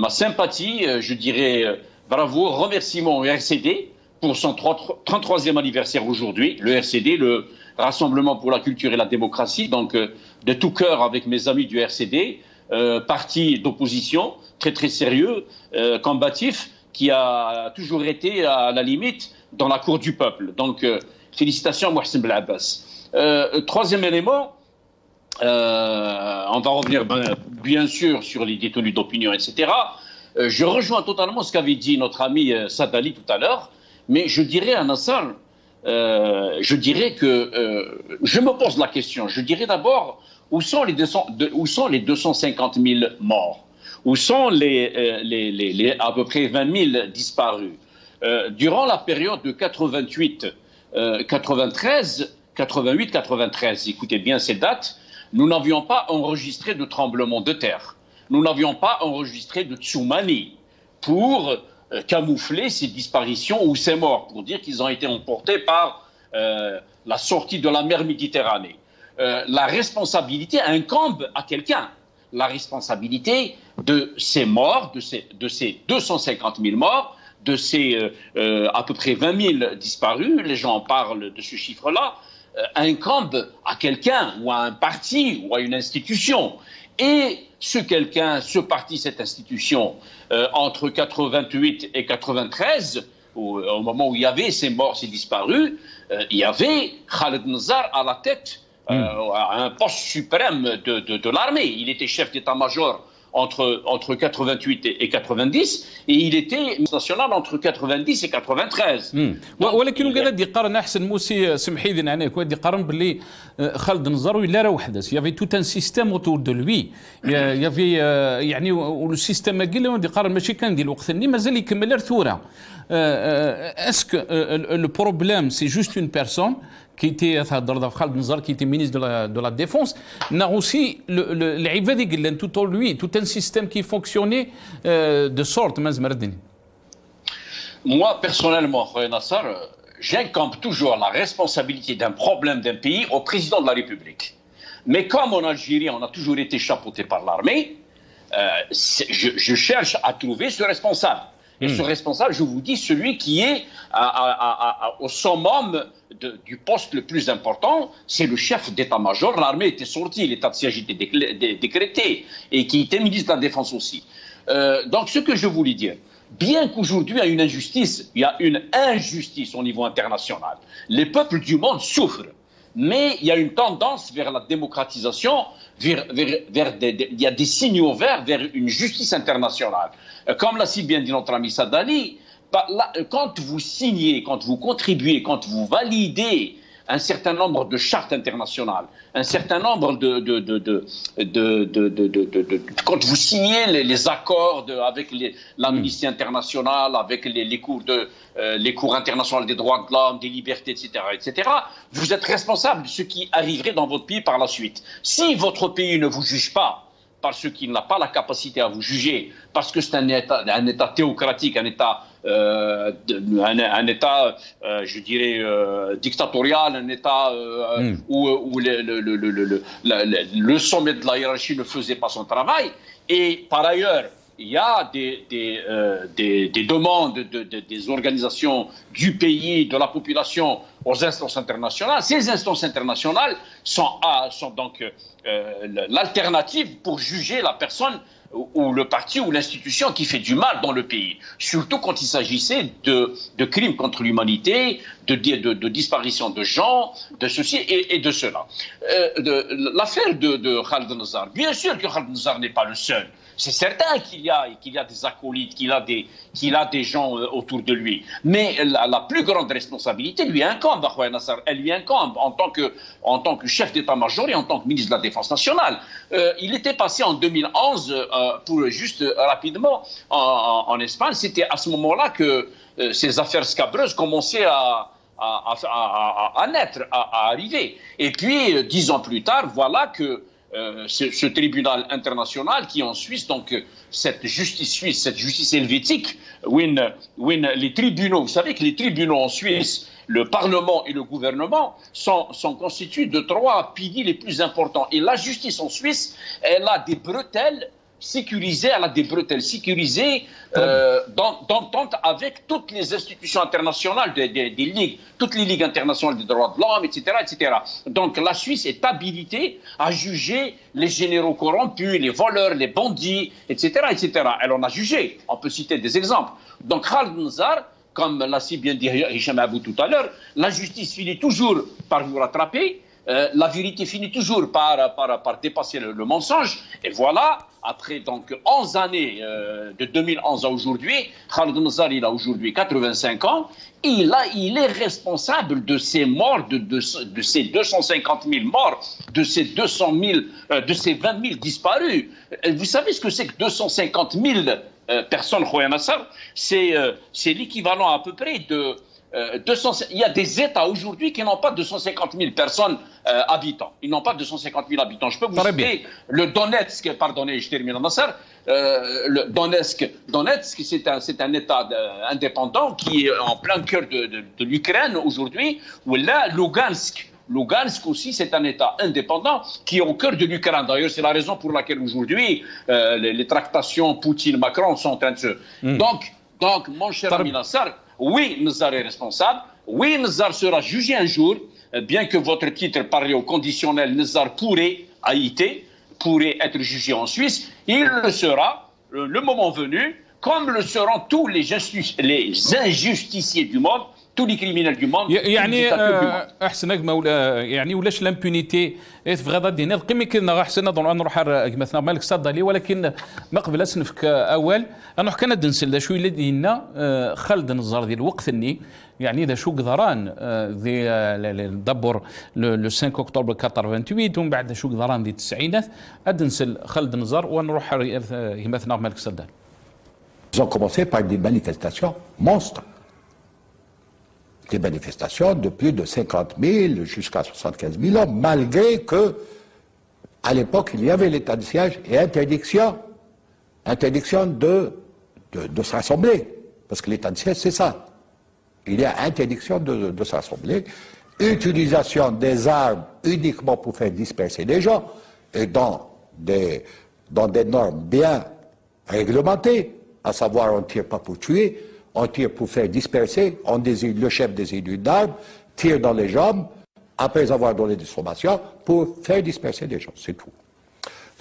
ma sympathie, je dirais bravo, remerciement au RCD pour son 33e anniversaire aujourd'hui. Le RCD, le Rassemblement pour la culture et la démocratie, donc de tout cœur avec mes amis du RCD, parti d'opposition, très très sérieux, combatif, qui a toujours été à la limite dans la cour du peuple. Donc, félicitations à Mohsen Belabas. Troisième élément, on va revenir bien sûr sur les détenus d'opinion, etc. Je rejoins totalement ce qu'avait dit notre ami Sadali tout à l'heure, mais je dirais à Nassar, je dirais que, je me pose la question, je dirais d'abord, où sont les 250 000 morts? Où sont les à peu près 20 000 disparus? Durant la période de 88-93, écoutez bien ces dates, nous n'avions pas enregistré de tremblement de terre. Nous n'avions pas enregistré de tsunami pour camoufler ces disparitions ou ces morts, pour dire qu'ils ont été emportés par la sortie de la mer Méditerranée. La responsabilité incombe à quelqu'un. La responsabilité de ces morts, de ces 250 000 morts, de ces à peu près 20 000 disparus, les gens parlent de ce chiffre-là, incombe à quelqu'un ou à un parti ou à une institution. Et ce quelqu'un, ce parti, cette institution, entre 88 et 93, au moment où il y avait ces morts, ces disparus, il y avait Khaled Nzar à la tête, à un poste suprême de l'armée. Il était chef d'état-major entre 88 et 90, et il était national entre 90 et 93.
ولكن قاعد يقارن احسن موسي سمحي لي انا قاعد يقارن باللي خالد نزار ولا راه وحده يافي تو ان سيستيم اوتور دو لوي يافي يعني والسيستيم قال يقارن ماشي كان ديال الوقت اللي مازال يكمل ثوره اسكو لو بروبليم سي جوست اون بيرسون qui était Khaled Nzar, qui était ministre de la Défense, n'a aussi tout un système qui fonctionnait de sorte.
Moi, personnellement, Nassar, j'incombe toujours la responsabilité d'un problème d'un pays au président de la République. Mais comme en Algérie, on a toujours été chapeauté par l'armée, je cherche à trouver ce responsable. Et ce responsable, je vous dis, celui qui est au summum du poste le plus important, c'est le chef d'état-major. L'armée était sortie, l'état de siège était décrété, et qui était ministre de la Défense aussi. Donc, ce que je voulais dire, bien qu'aujourd'hui, il y a une injustice au niveau international. Les peuples du monde souffrent. Mais il y a une tendance vers la démocratisation, il y a des signaux verts vers une justice internationale. Comme l'a si bien dit notre ami Sadali, quand vous signez, quand vous contribuez, quand vous validez un certain nombre de chartes internationales, un certain nombre quand vous signez les accords avec l'Amnesty internationale, avec les cours internationaux des droits de l'homme, des libertés, etc., vous êtes responsable de ce qui arriverait dans votre pays par la suite. Si votre pays ne vous juge pas, parce qu'il n'a pas la capacité à vous juger, parce que c'est un État théocratique, un État, je dirais, dictatorial, un État où le sommet de la hiérarchie ne faisait pas son travail. Et par ailleurs, il y a des demandes des organisations du pays, de la population aux instances internationales. Ces instances internationales sont donc l'alternative pour juger la personne ou le parti ou l'institution qui fait du mal dans le pays. Surtout quand il s'agissait de crimes contre l'humanité, de disparition de gens, de ceci et de cela. L'affaire de Khaled Nzar, bien sûr que Khaled Nzar n'est pas le seul. C'est certain qu'il y a des acolytes, qu'il a des gens autour de lui. Mais la plus grande responsabilité lui incombe, elle lui incombe en tant que chef d'état-major et en tant que ministre de la Défense nationale. Il était passé en 2011, pour juste rapidement, en Espagne. C'était à ce moment-là que ces affaires scabreuses commençaient à naître, à arriver. Et puis, 10 ans plus tard, voilà que ce tribunal international qui est en Suisse, donc cette justice suisse, cette justice helvétique, où les tribunaux, vous savez que les tribunaux en Suisse, le Parlement et le gouvernement sont constitués de 3 piliers les plus importants. Et la justice en Suisse, elle a des bretelles sécurisées, d'entente avec toutes les institutions internationales des ligues, toutes les ligues internationales des droits de l'homme, etc., etc. Donc la Suisse est habilitée à juger les généraux corrompus, les voleurs, les bandits, etc., etc. Elle en a jugé. On peut citer des exemples. Donc Khaled Nzar, comme l'a si bien dit Hicham Abou tout à l'heure, la justice finit toujours par vous rattraper. La vérité finit toujours par dépasser le mensonge. Et voilà, après donc 11 années, de 2011 à aujourd'hui, Khaled Nzar, il a aujourd'hui 85 ans. Il est responsable de ces morts, de ces 250 000 morts, de ces 200 000, de ces 20 000 disparus. Vous savez ce que c'est que 250 000 personnes, Khoya Nassar? C'est l'équivalent à peu près de... il y a des États aujourd'hui qui n'ont pas 250 000 personnes habitants. Ils n'ont pas 250 000 habitants. Je peux vous citer le Donetsk, pardonnez, je termine Nassar. Le Donetsk, c'est un État indépendant qui est en plein cœur de l'Ukraine aujourd'hui. Ou là, Lugansk aussi, c'est un État indépendant qui est au cœur de l'Ukraine. D'ailleurs, c'est la raison pour laquelle aujourd'hui, les tractations Poutine-Macron sont en train de se... Donc, mon cher ami Nassar, oui, Nzar est responsable. Oui, Nzar sera jugé un jour, bien que votre titre parlait au conditionnel, Nzar pourrait être jugé en Suisse. Il le sera, le moment venu, comme le seront tous les injusticiés du monde, tous les criminels du monde.
يعني احسنك مولا يعني ولاش لامبونيتي في غدا دينا قيمه كنا احسن نروح مثلا مالك صدالي ولكن ما قبل اسنفك اول انا حكينا دنسل شويه لدينا خالد نزار ديال الوقت اني يعني ذا شو قدران ذي دبر لو 5 اكتوبر 88 ومن بعد شو قدران دي التسعينات ادنسل خالد نزار ونروح مثلا مالك صدالي.
Ils ont commencé par des manifestations monstres. des manifestations de plus de 50 000 jusqu'à 75 000 hommes, malgré que, à l'époque, il y avait l'état de siège et interdiction de se rassembler. Parce que l'état de siège, c'est ça. Il y a interdiction de se rassembler, utilisation des armes uniquement pour faire disperser les gens, et dans des normes bien réglementées, à savoir on ne tire pas pour tuer, on tire pour faire disperser, le chef désigne une arme, tire dans les jambes, après avoir donné des formations, pour faire disperser les gens, c'est tout.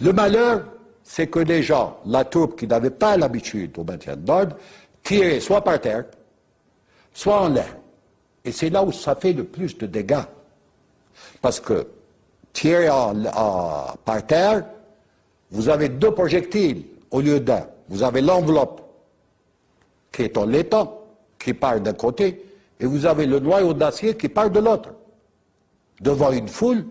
Le malheur, c'est que les gens, la troupe qui n'avait pas l'habitude au maintien de l'ordre, tiraient soit par terre, soit en l'air. Et c'est là où ça fait le plus de dégâts. Parce que tirer par terre, vous avez 2 projectiles au lieu d'un. Vous avez l'enveloppe qui est en laiton, qui part d'un côté, et vous avez le noyau d'acier qui part de l'autre. Devant une foule,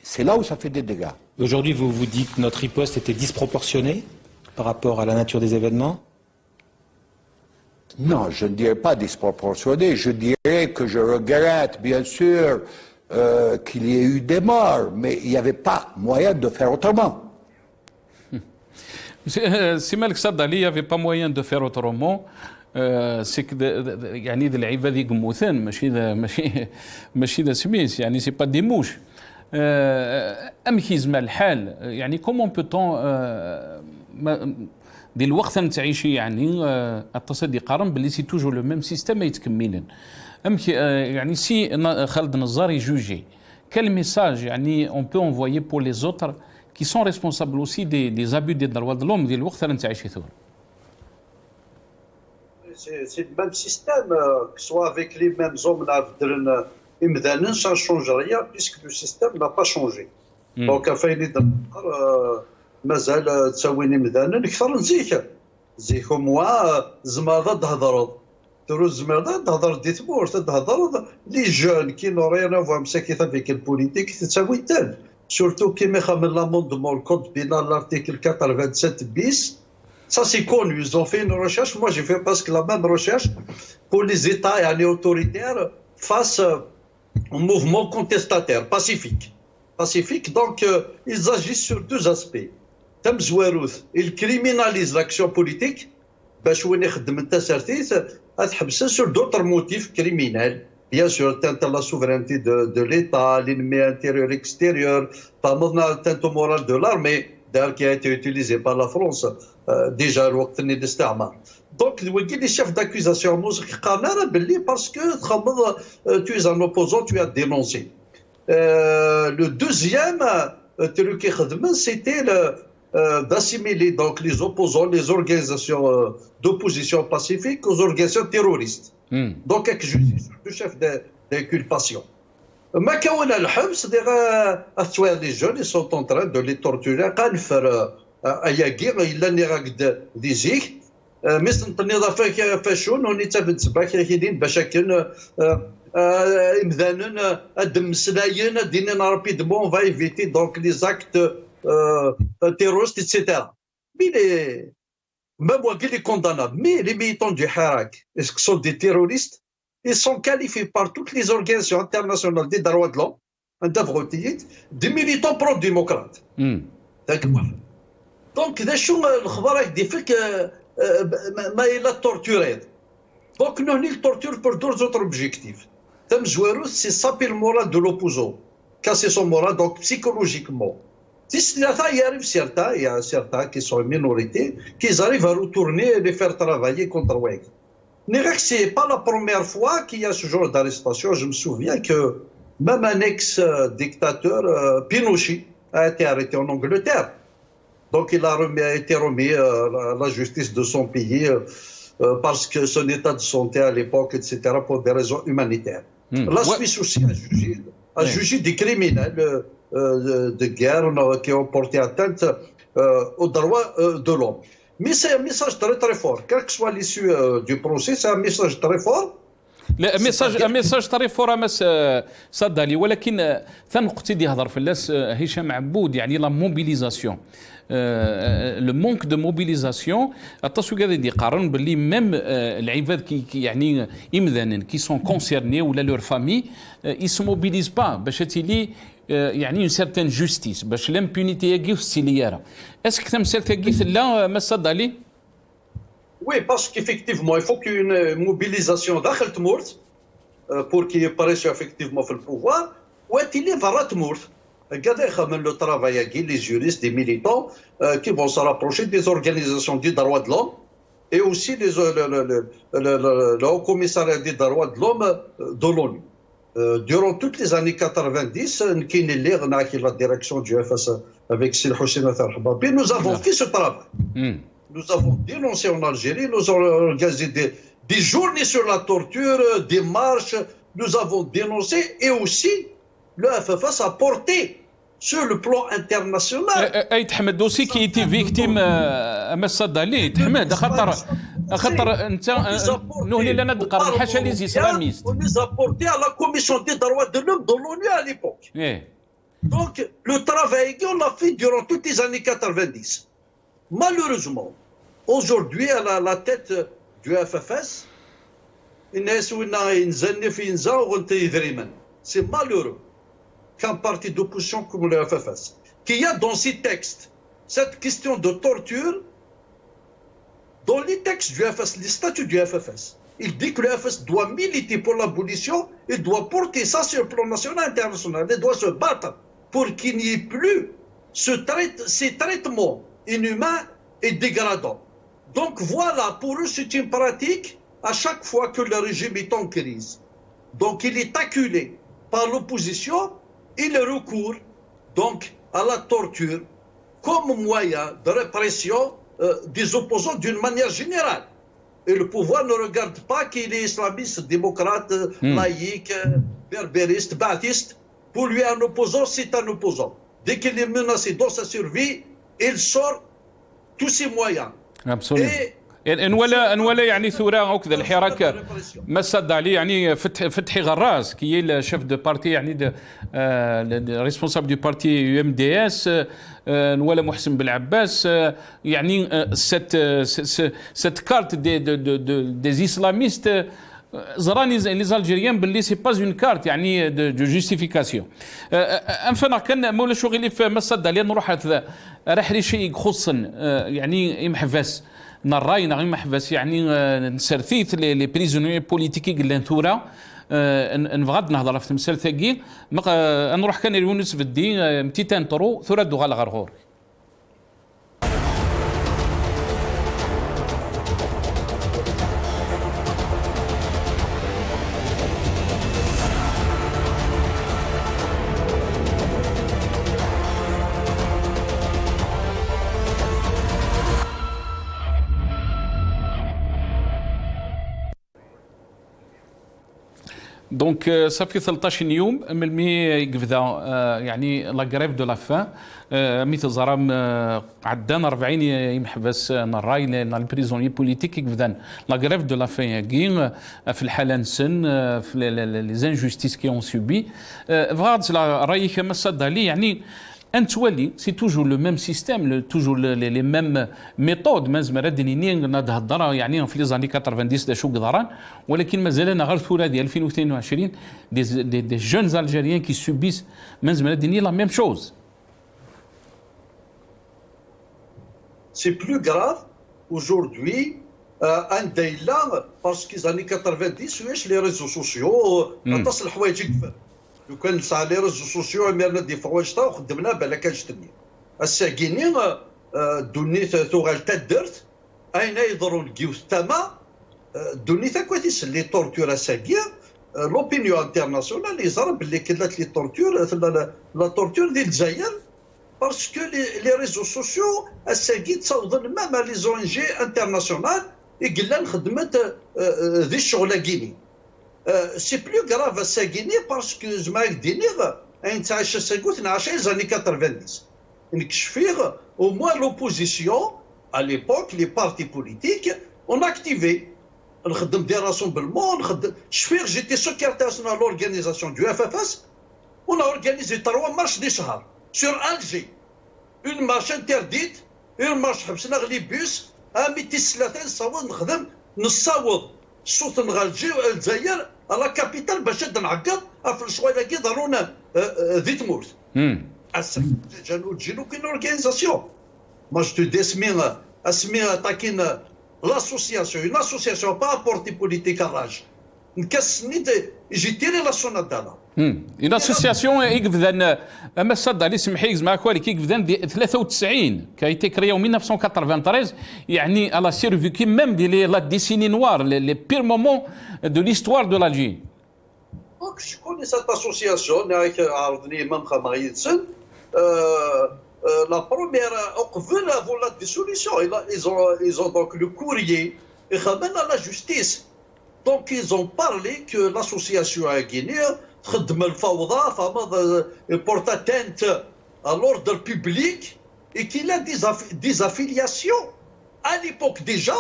c'est là où ça fait des dégâts.
Aujourd'hui, vous vous dites que notre riposte était disproportionnée par rapport à la nature des événements?
Non, je ne dirais pas disproportionné. Je dirais que je regrette, bien sûr, qu'il y ait eu des morts, mais il n'y avait pas moyen de faire autrement.
سي مالك صد علي يافي با موان دو فير اوترومون سي يعني ذا اللعيبه ذي قموثان ماشي ذا سميس يعني سي با دي موش ام كيزما الحال يعني كومون بوتون دي الوقت نتعيشي يعني التصدي قارن باللي سي توجور لو ميم سيستيم يتكملن ام يعني سي خالد نزار يجوجي quel message يعني on peut envoyer pour les autres qui sont responsables aussi des abus des droits de l'homme ديال الوقت اللي نتعيشي فيه.
C'est le même système, que ce soit avec les mêmes hommes, ça ne change rien puisque le système n'a pas changé. Donc, مازال تساويني مدانا اكثر نزيك هما زماده تهضر تروز زماده تهضر دي تمور تهضر لي جون كي نو ريان افوار مساكيت افيك البوليتيك تساوي تال سورتو كيما خامل لاموندمون الكود بينال لارتيكل 87 bis. Ça c'est connu, ils ont fait une recherche, moi j'ai fait presque la même recherche pour les États et les autoritaires face au mouvement contestataire, pacifique. Donc ils agissent sur 2 aspects. تم زواروث il criminalise l'action politique باش وين يخدم انت سارتيس تحبسه sur d'autres motifs criminels. Bien sûr, atteinte à la souveraineté de l'État, l'ennemi intérieur extérieur, pas atteinte au moral de l'armée, d'ailleurs qui a été utilisé par la France déjà الوقت اللي الاستعمار. Donc les chefs d'accusation قالنا باللي parce que tu es un opposant, tu as dénoncé. Le deuxième truc qui خدمه c'était d'assimiler donc les opposants, les organisations d'opposition pacifique aux organisations terroristes. Donc avec le chef d'inculpation. ما كون الحبس les jeunes ils sont en train de les torturer قنفر اياكي الا اللي راك ديزيك مثل النظام فاشون وني تابد سباك كاينين باش كان مذانن ادم سلاين دينا رابيدمون va éviter donc les actes terroristes etc. Mais même les condamnables, mais les militants du Hirak, est-ce que sont des terroristes? Ils sont qualifiés par toutes les organisations internationales des droits de l'homme, des militants pro-démocrates. Donc, il a torturé. Donc, nous, il torture pour 2 autres objectifs. C'est saper le moral de l'opposant, casser son moral, donc psychologiquement. Il y a certains qui sont une minorité, qui arrivent à retourner et les faire travailler contre Wag. Ce n'est pas la première fois qu'il y a ce genre d'arrestation. Je me souviens que même un ex-dictateur, Pinochet, a été arrêté en Angleterre. Donc il a été remis à la justice de son pays parce que son état de santé à l'époque, etc., pour des raisons humanitaires. La Suisse aussi a jugé des criminels de guerre qui ont porté atteinte aux droits de l'homme. Mais c'est un message très très fort. Quelle que soit l'issue du procès, c'est un message très fort
لا ميساج طريف فورا مس صدالي، ولكن ثنقتي دي هضر في اللاس هشام عبود، يعني لا موبيليزاسيون لو مونك دو موبيليزاسيون. التصوير هذا يقارن باللي ميم العباد كي يعني امذانا كي سون كونسيرني ولا لور فامي يس موبيليز با باش تيلي يعني اون سيرتان جوستيس باش لامبونيتي يجي في السيلياره. اسك تمثال تاكي لا ما صدالي؟
Oui, parce qu'effectivement, il faut qu'il y ait une mobilisation داخل تمورت pour qu'il apparaisse effectivement في البوفوار وتيلي برا تمورت. قاعد يخمم لو ترافاي كي لي جوريست دي ميليتون qui vont se rapprocher des organisations des droits de l'homme et aussi le Haut Commissariat des droits de l'homme de l'ONU. Durant toutes les années 90, la direction du FS avec Sil Hossein Tarhababi, nous avons fait ce travail. Nous avons dénoncé en Algérie, nous avons organisé des journées sur la torture, des marches, nous avons dénoncé et aussi le FFS a porté sur le plan international.
اي تحمد دوسي كي ايتي فيكتيم اما صدالي تحمد خاطر انت نهني لنا دقر حاشا لي اسلاميست.
On les a portés à la commission des droits de l'homme de l'ONU à l'époque. Donc le travail on l'a fait durant toutes les années 90. Malheureusement, aujourd'hui à la tête du FFS, c'est malheureux qu'un parti d'opposition comme le FFS, qui a dans ses textes cette question de torture, dans les textes du FFS, les statuts du FFS, il dit que le FFS doit militer pour l'abolition, il doit porter ça sur le plan national et international, il doit se battre pour qu'il n'y ait plus ces traitements inhumains et dégradants. Donc voilà, pour eux c'est une pratique à chaque fois que le régime est en crise. Donc il est acculé par l'opposition. Il recourt donc à la torture comme moyen de répression des opposants d'une manière générale. Et le pouvoir ne regarde pas qu'il est islamiste, démocrate, laïque, berbériste, baptiste. Pour lui, un opposant, c'est un opposant. Dès qu'il est menacé dans sa survie, il sort tous ses moyens.
Absolument. ان يعني ثوره وكذا الحراك ما صد عليه يعني فتحي غراس كي هي الشيف دو بارتي يعني ريسبونسابل دو بارتي يو ام دي اس نوالا محسن بالعباس يعني cette carte des islamistes زراني لي زالجيريان باللي سي با اون كارت يعني دو جوستيفيكاسيون. انفنا كان مولا شغلي في مصد عليه نروح هذا رحلي شيء خصن يعني يمحفاس نراينا غير محبس يعني نسرثيت لي بريزونيي بوليتيكي قلنا ثوره نبغى نهضر في تمثال ثقيل نروح كان يونس في الدين متيتان طرو ثوره دوغال غرغور. دونك صافي 13 يوم من مي يقفدا يعني لا غريف دو لا فان مي تزرام عدانا 40 يمحبس نراي البريزوني بوليتيك يقفدا لا غريف دو لا فان كين في الحاله نسن في لي زانجوستيس كي اون سوبي فغاد رايي كما صدالي يعني ان تولي سي توجور لو ميم سيستيم توجور لي ميم ميثود مازال ردني نهضر يعني في لي زاني 90 دا شو قدران ولكن مازال غير الثوره ديال 2022 دي جونز الجيريان كي سوبيس مازال ردني لا ميم شوز.
C'est plus grave aujourd'hui un دايلا باسكو زاني 90 واش لي ريزو سوسيو نتصل الحوايج يكفر لو كان نسعى لي ريزو سوسيو عمرنا دي فواج تا وخدمنا بالك كنشتني الساكيني دونيت ثوغال تدرت اين يضروا الكيوث تما دونيت كويس لي تورتور ساكيا لوبينيون انترناسيونال يزرب اللي كلات لي تورتور لا تورتور ديال الجزائر باسكو لي ريزو سوسيو الساكي تصاوضن مام لي زون جي انترناسيونال يقلن خدمت ذي الشغله كيني. C'est plus grave à Saguenay parce que je m'ai dit les années 90. Au moins l'opposition, à l'époque, les partis politiques ont activé نخدم دي راسومبلمون نخدم شفير جيتي سكرتير ناسيونال لورغانيزاسيون دو اف اف اس on a organisé 3 marches دي شهر sur Alger une marche interdite une marche حبسنا غلي بيس اميتي سلاتين نصاوب نخدم نصاوب صوت نغالجي الجزائر على كابيتال باش نعقد في الشويه كي ضرونا ذي تموت جانو تجينو كاين اورغانيزاسيون ما جو دي اسمي تاكين l'association, une association, pas un parti politique à rage. J'ai tiré la sonnette là.
Une association أما الصدى اللي سمح لي معك ولي كيكفدان 93 qui a été créée en 1993 يعني elle a survécu même de la décennie noire les pires moments de l'histoire de l'Algérie.
Donc je connais cette association نعرف عرضني إمام خمايد سن la première, on veut avoir des solutions. Ils ont donc le courrier et ramènent à la justice. Donc ils ont parlé que l'association à Guinée porte atteinte à l'ordre public et qu'il a des affiliations. À l'époque déjà,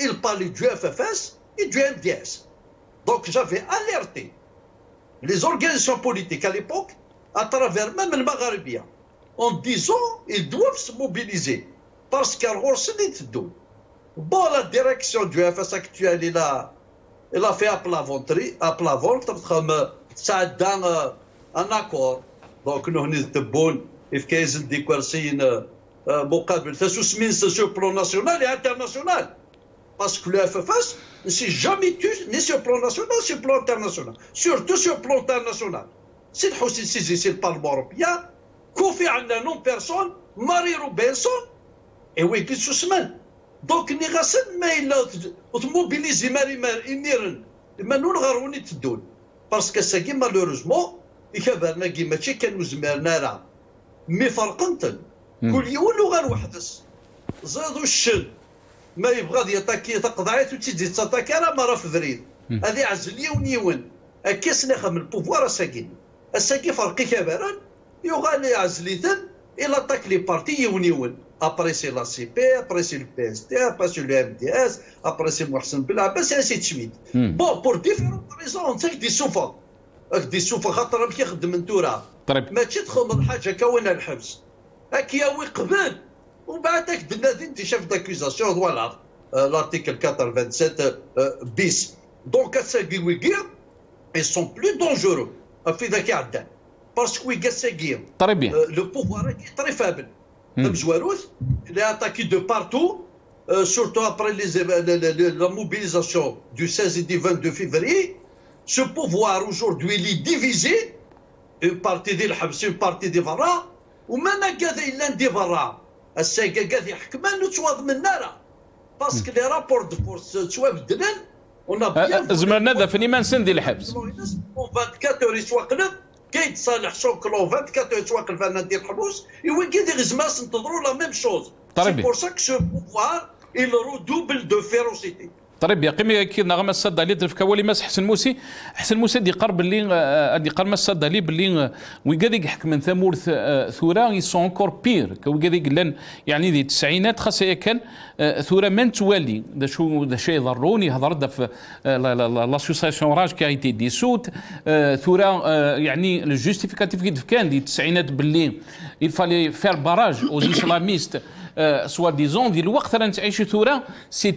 il parlait du FFS et du MDS. Donc j'avais alerté les organisations politiques à l'époque à travers même le Maghrébien, en disant qu'ils doivent se mobiliser parce qu'à Rorsnit-Dou, bon, la direction du FS actuel, elle a fait à plat ventre, ça a donné un accord. Donc, nous avons dit que des questions sur le plan national et international. Parce que le FFS ne s'est jamais tué ni sur le plan national ni sur le plan international. Surtout sur le plan international. C'est le Parlement européen. كوفي عندنا نون بيرسون ماري روبنسون ايوا كيتسو سمان دونك ني غاسن ما الا وتموبيليزي ماري ميرن ما نون غاروني تدون باسكو ساكي مالوروزمون يكبرنا كي ماشي كانوا زمرنا راه مي فرقنتن كل يولو غير وحدس زادوا الشن ما يبغى يطاكي تقضعيت وتيجي تاتاكي راه ما راه في فريد هذه عزل يونيون كاس نخم البوفوار الساكي فرقي كبران يغالي عزليتن الى اتاك لي بارتي يونيون ابري سي لا سي بي ابري سي لو بي اس تي ابري سي لو ام دي اس ابري سي محسن بلعباس سي تشميد بون بور ديفيرون ريزون تاك دي سوفا خاطر كي يخدم انتورا ماشي تخدم حاجه كون الحبس هاكياوي قبل ومن بعد تنادي انت شاف داكوزاسيون فوالا لارتيكل 87 بيس دونك هاساكي ويكير اي سون بلو دونجورو في ذاك عدان parce que
très bien.
Le pouvoir est très faible. Il est attaqué de partout, surtout après la mobilisation du 16 et du 22 février. Ce pouvoir aujourd'hui il est divisé, une partie des Habs, une partie des Vara, ou même l'un des Vara. Parce que les rapports de force on a bien
vu.
24 heures كيتصالح سوق لو 24 تواقف الفنان ديال الحبوس يوكي دي غزماس ننتظروا لا ميم شوز سي بور سا كو سو بوفوار il redouble de férocité.
طيب يا قيمي كي نغمه الصدى اللي درف كوالي ماس حسن موسى دي قرب اللي قرب ماس الصدى اللي باللي ويقاديك حكم من ثمور ثوره يسون انكور بير ويقاديك لان يعني دي التسعينات خاصه كان ثوره من توالي دا شيء ضروني هضر في لاسوسياسيون راج كي ايتي دي سوت ثوره يعني الجوستيفيكاتيف كان دي التسعينات باللي il fallait faire barrage aux islamistes soi-disant ديال الوقت راه نتعيشوا ثوره سي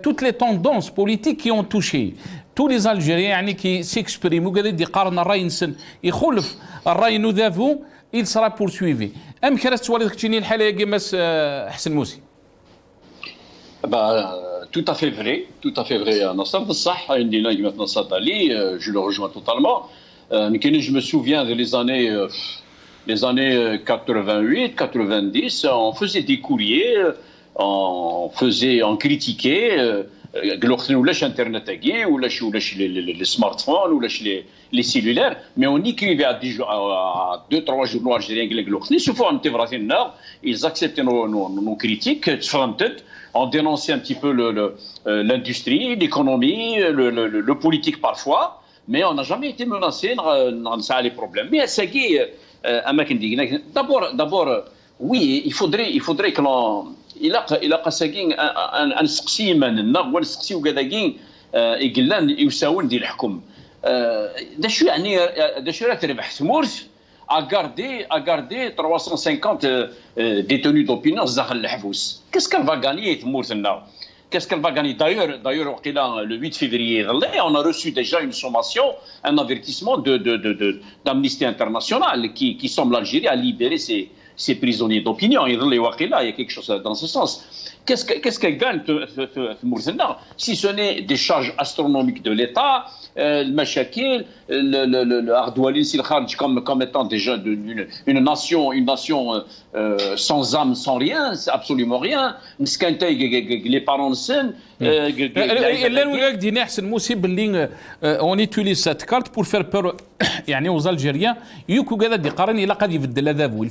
toutes les tendances politiques qui ont touché tous les Algériens يعني qui s'expriment وقاعد يقارن الراي نسن يخلف الراي نذافو il sera poursuivi ام كرا توالي كتشيني الحاله كيما حسن موسي
tout à fait vrai نصر بصح عندنا كيما نصر علي je le rejoins totalement je me souviens les années 88, 90, on faisait des courriers, on critiquait Internet, ou les smartphones, ou les cellulaires, mais on écrivait à 2-3 journaux algériens, ils acceptaient nos critiques, on dénonçait un petit peu l'industrie, l'économie, le politique parfois, mais on n'a jamais été menacé dans ça les problèmes. Mais ça qui d'abord, oui, il faudrait que الى قساكين ان سقسي مننا ونسقسي وكذاكين يقلان يساون ديال الحكم دا شو يعني دا شو راه تربح ثمورث à garder 350 détenus d'opinion داخل الحبوس. Qu'est-ce qu'elle va gagner ثمورثنا؟ Qu'est-ce qu'elle va gagner? D'ailleurs, le 8 février, on a reçu déjà une sommation, un avertissement d'Amnesty International qui somme l'Algérie à libérer ses prisonniers d'opinion. Il y a quelque chose dans ce sens. Qu'est-ce qu'elle gagne, si ce n'est des charges astronomiques de l'État, le Machakil, le Ardoualin Silkharj comme étant déjà une nation sans âme, sans rien, c'est absolument rien. Les parents sains.
On utilise cette carte pour faire peur aux Algériens. Il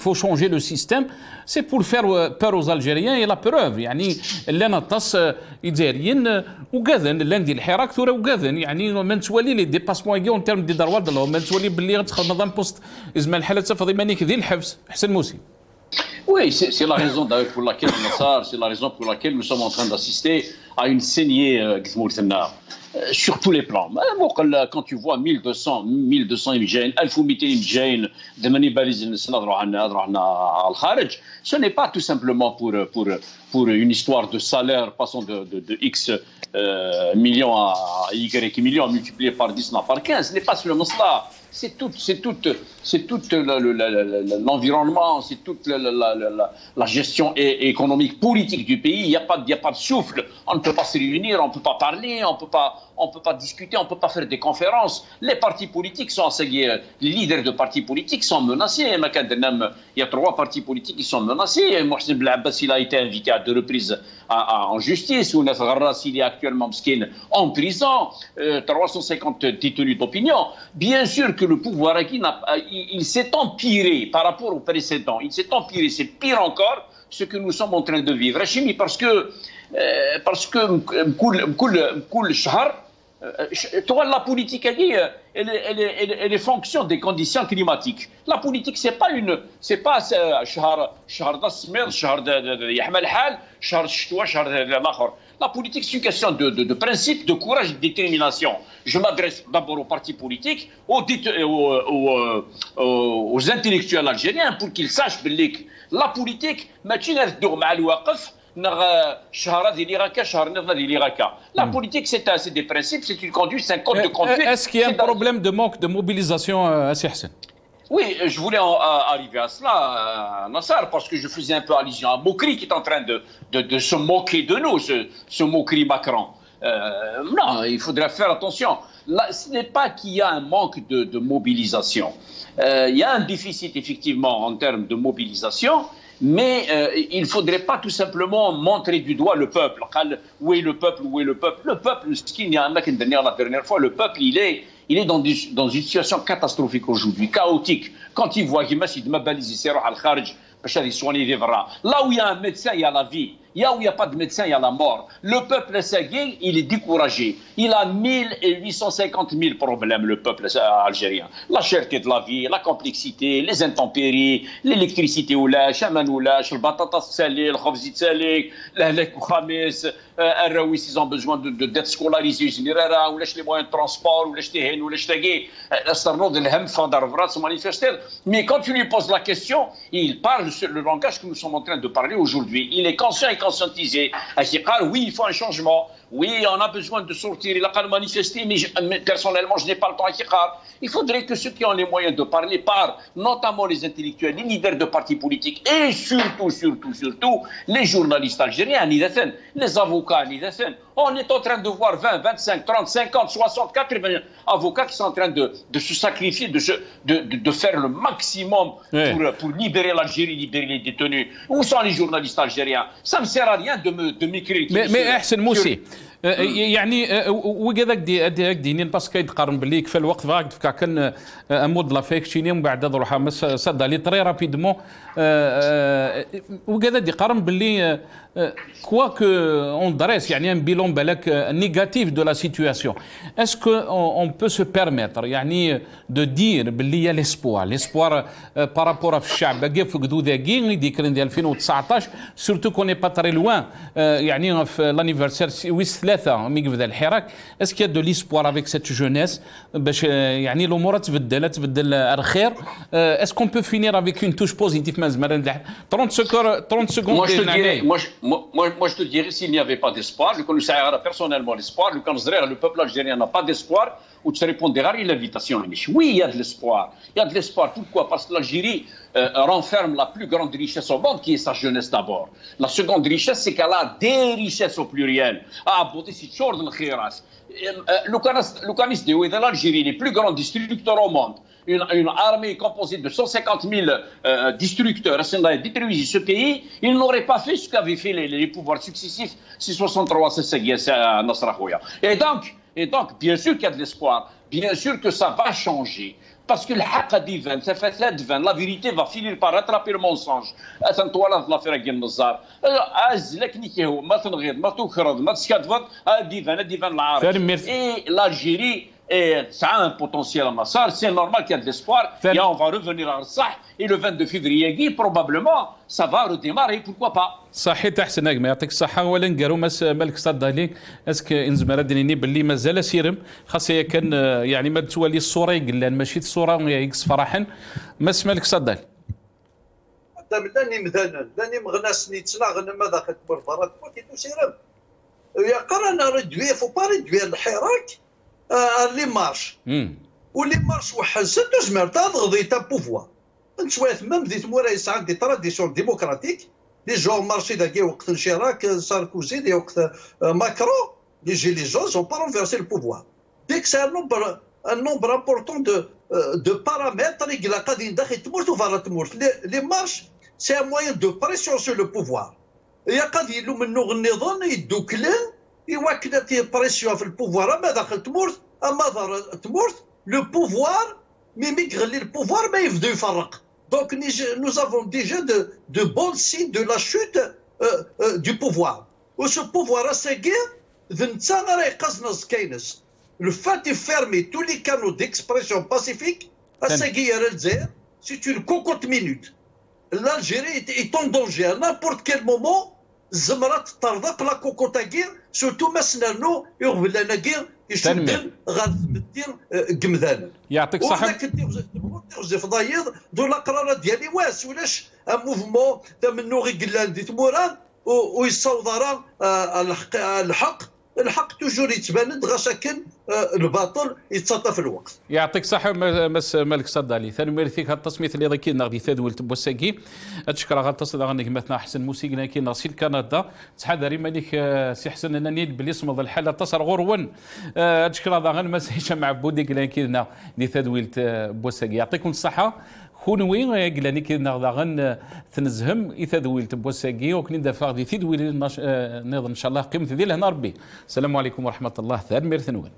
faut changer le système. C'est pour faire peur aux Algériens et la preuve. اللي نطس إداريين وكذا لندي الحراك ثورة وكذا من تولي لي ديباسمون كي اون تيرم دي دروات من تولي باللي غتدخل نظام بوست إزمة الحالة تفضي مانيك ذي الحبس حسن موسي.
Oui, c'est la raison d'ailleurs pour laquelle c'est la raison pour laquelle nous sommes en train d'assister à une saignée sur tous les plans. Quand tu vois 1200 imjane, 1200 imjane de manibalisme ce n'est pas tout simplement pour une histoire de salaire passant de X millions à Y millions multiplié par 10 par 15. Ce n'est pas seulement cela. C'est tout l'environnement, c'est toute la gestion économique, politique du pays. Il n'y a pas de souffle. On ne peut pas se réunir, on ne peut pas parler, on peut pas discuter, on ne peut pas faire des conférences. Les partis politiques sont les leaders de partis politiques sont menacés. Il y a 3 partis politiques qui sont menacés. Mohsen Blabas, il a été invité à 2 reprises en justice. Ounas Gharras, il est actuellement en prison. 350 détenus d'opinion. Bien sûr que le pouvoir il s'est empiré par rapport au précédent. Il s'est empiré, c'est pire encore ce que nous sommes en train de vivre. Hachimi, parce que la politique elle est fonction des conditions climatiques. La politique c'est pas la politique c'est une question de principe, de courage et de détermination. Je m'adresse d'abord aux partis politiques, aux intellectuels algériens pour qu'ils sachent que la politique la politique, c'est des principes, c'est une conduite, c'est un code de conduite.
Est-ce qu'il y a un problème de manque de mobilisation à Sihsen?
Oui, je voulais arriver à cela, Nassar, parce que je faisais un peu allusion à Moukri qui est en train de se moquer de nous, ce Moukri Macron. Non, il faudrait faire attention. Là, ce n'est pas qu'il y a un manque de mobilisation. Il y a un déficit, effectivement, en termes de mobilisation. Mais il ne faudrait pas tout simplement montrer du doigt le peuple. Où est le peuple? Où est le peuple? Le peuple, ce qu'il y a la dernière fois, le peuple, il est dans une situation catastrophique aujourd'hui, chaotique. Quand il voit qu'il m'a balisé, là où il y a un médecin, il y a la vie. Là où il n'y a pas de médecin, il y a la mort. Le peuple sagué, il est découragé. Il a 850 000 problèmes, le peuple algérien. La cherté de la vie, la complexité, les intempéries, l'électricité ou la chaman ou la, le batata salé, le khobzit salé, le khamis, ils ont besoin d'être scolarisés, ou les moyens de transport, ou les tehen, ou les tagé, se manifester. Mais quand tu lui poses la question, il parle le langage que nous sommes en train de parler aujourd'hui. Il est conscient et conscientisé. Oui, il faut un changement. Oui, on a besoin de sortir. Il a qu'à manifester, mais personnellement, je n'ai pas le temps. Il faudrait que ceux qui ont les moyens de parler parlent, notamment les intellectuels, les leaders de partis politiques et surtout, les journalistes algériens, les avocats, on est en train de voir 20, 25, 30, 50, 60, 80 avocats qui sont en train de se sacrifier, de faire le maximum pour libérer l'Algérie, libérer les détenus. Où sont les journalistes algériens? Ça ne sert à rien de m'écrire.
Mais Ahsen Moussi, يعني وكذاك دينين باسكو يتقارن باللي كفى الوقت فاك تفكا كان امود لا فيكشيني ومن بعد نروح صدى لي طري رابيدمون وكذا يقارن باللي كوا كو اون دريس يعني ان بيلون بالك نيجاتيف دو لا سيتوياسيون اسكو اون بو سو بيرميتر يعني دو دير باللي يا ليسبوار بارابور في الشعب باقي في قدوده كي ديكرين ديال 2019 سورتو كوني با تري لوان يعني في لانيفرسير ويس ثلاثه مي قبل الحراك اسكو دو ليسبوار افيك سيت جونيس باش يعني الامور تبدل الخير اسكو بو فينير افيك اون توش بوزيتيف مازال 30 secondes.
Moi, je te dirais, s'il n'y avait pas d'espoir, je connaissais personnellement l'espoir, le peuple algérien n'a pas d'espoir, ou tu répondras à l'invitation. Oui, il y a de l'espoir. Il y a de l'espoir. Pourquoi? Parce que l'Algérie renferme la plus grande richesse au monde, qui est sa jeunesse d'abord. La seconde richesse, c'est qu'elle a des richesses au pluriel. L'Algérie, les plus grands distributeurs au monde, une armée composée de 150 000 destructeurs, détruisent ce pays, ils n'auraient pas fait ce qu'avaient fait les pouvoirs successifs, c'est 63, c'est Nasra Khouya. Et donc, bien sûr qu'il y a de l'espoir, bien sûr que ça va changer. Parce que la vérité va finir par rattraper le mensonge. Et l'Algérie ça a un potentiel à Massar, c'est normal qu'il y a de l'espoir. Et on va revenir à Arsah. Et le 22 février, probablement, ça va redémarrer, pourquoi pas.
صحيت احسن ما يعطيك الصحه ولا نقارو مالك صدالي اسك انزمر دنيني باللي مازال سيرم خاصه كان يعني ما تولي الصوره يقلان ماشي الصوره يكس فرحا ما مالك صدالي
لاني مثلا لاني مغناسني تناغن ما داخل برفرات كنت سيرم يا قرانا ردوي فو با ردوي الحراك لي مارش ولي مارش وحسن تجمر تضغضي تا بوفوار نتواث ميم دي تمورا يسعد دي تراديسيون ديموكراتيك لي جون مارشي داكي وقت شيراك ساركوزي دي وقت ماكرون لي جيلي جون سون با رونفيرسي لو بوفوار ديك سي ان نومبر امبورطون دو بارامتر اللي قادين داخل تمورت وفارا تمورت لي مارش سي ان موين دو بريسيون سو لو بوفوار يا قادي يلو منو النظام يدوكلن يوكلت بريسيون في البوفوار اما داخل تمورت اما ظهر تمورت لو بوفوار مي تغلي البوفوار ما يبدا يفرق. Donc nous avons déjà de bons signes de la chute du pouvoir. Et ce pouvoir à seguir, le fait de fermer tous les canaux d'expression pacifique, à seguir, c'est une cocotte minute. L'Algérie est en danger à n'importe quel moment. زمرات تطردق لا كوكوتاكير سورتو ما سنانو يغبل لنا كير يشدن غادي قمذان
يعطيك الصحة
تغزي فضايض دو لا قرارات ديالي واس ولاش موفمون تمنو غي قلال دي تموران ويصوض راه الحق توجور يتباند غا ساكن الباطل يتسطى في الوقت.
يعطيك الصحة مس مالك صدالي ثاني ميرثيك هاد التصميت اللي ذاكي غادي ثادول بوساكي اتشكر غاد تصل غنك مثنا حسن موسيقنا كي ناصيل كندا تحضري مالك سي حسن انني بالاسم الحالة تصر غرون اتشكر غان ما هشام عبودي كنا اللي ثادول بوساكي يعطيكم الصحة خونوي قلاني كي نغدا تنزهم يثادويل تبوساكي وكني دافع دي ثيدويل نظن ان شاء الله قيمت ذي لهنا ربي. السلام عليكم ورحمه الله ثان ميرثنوين.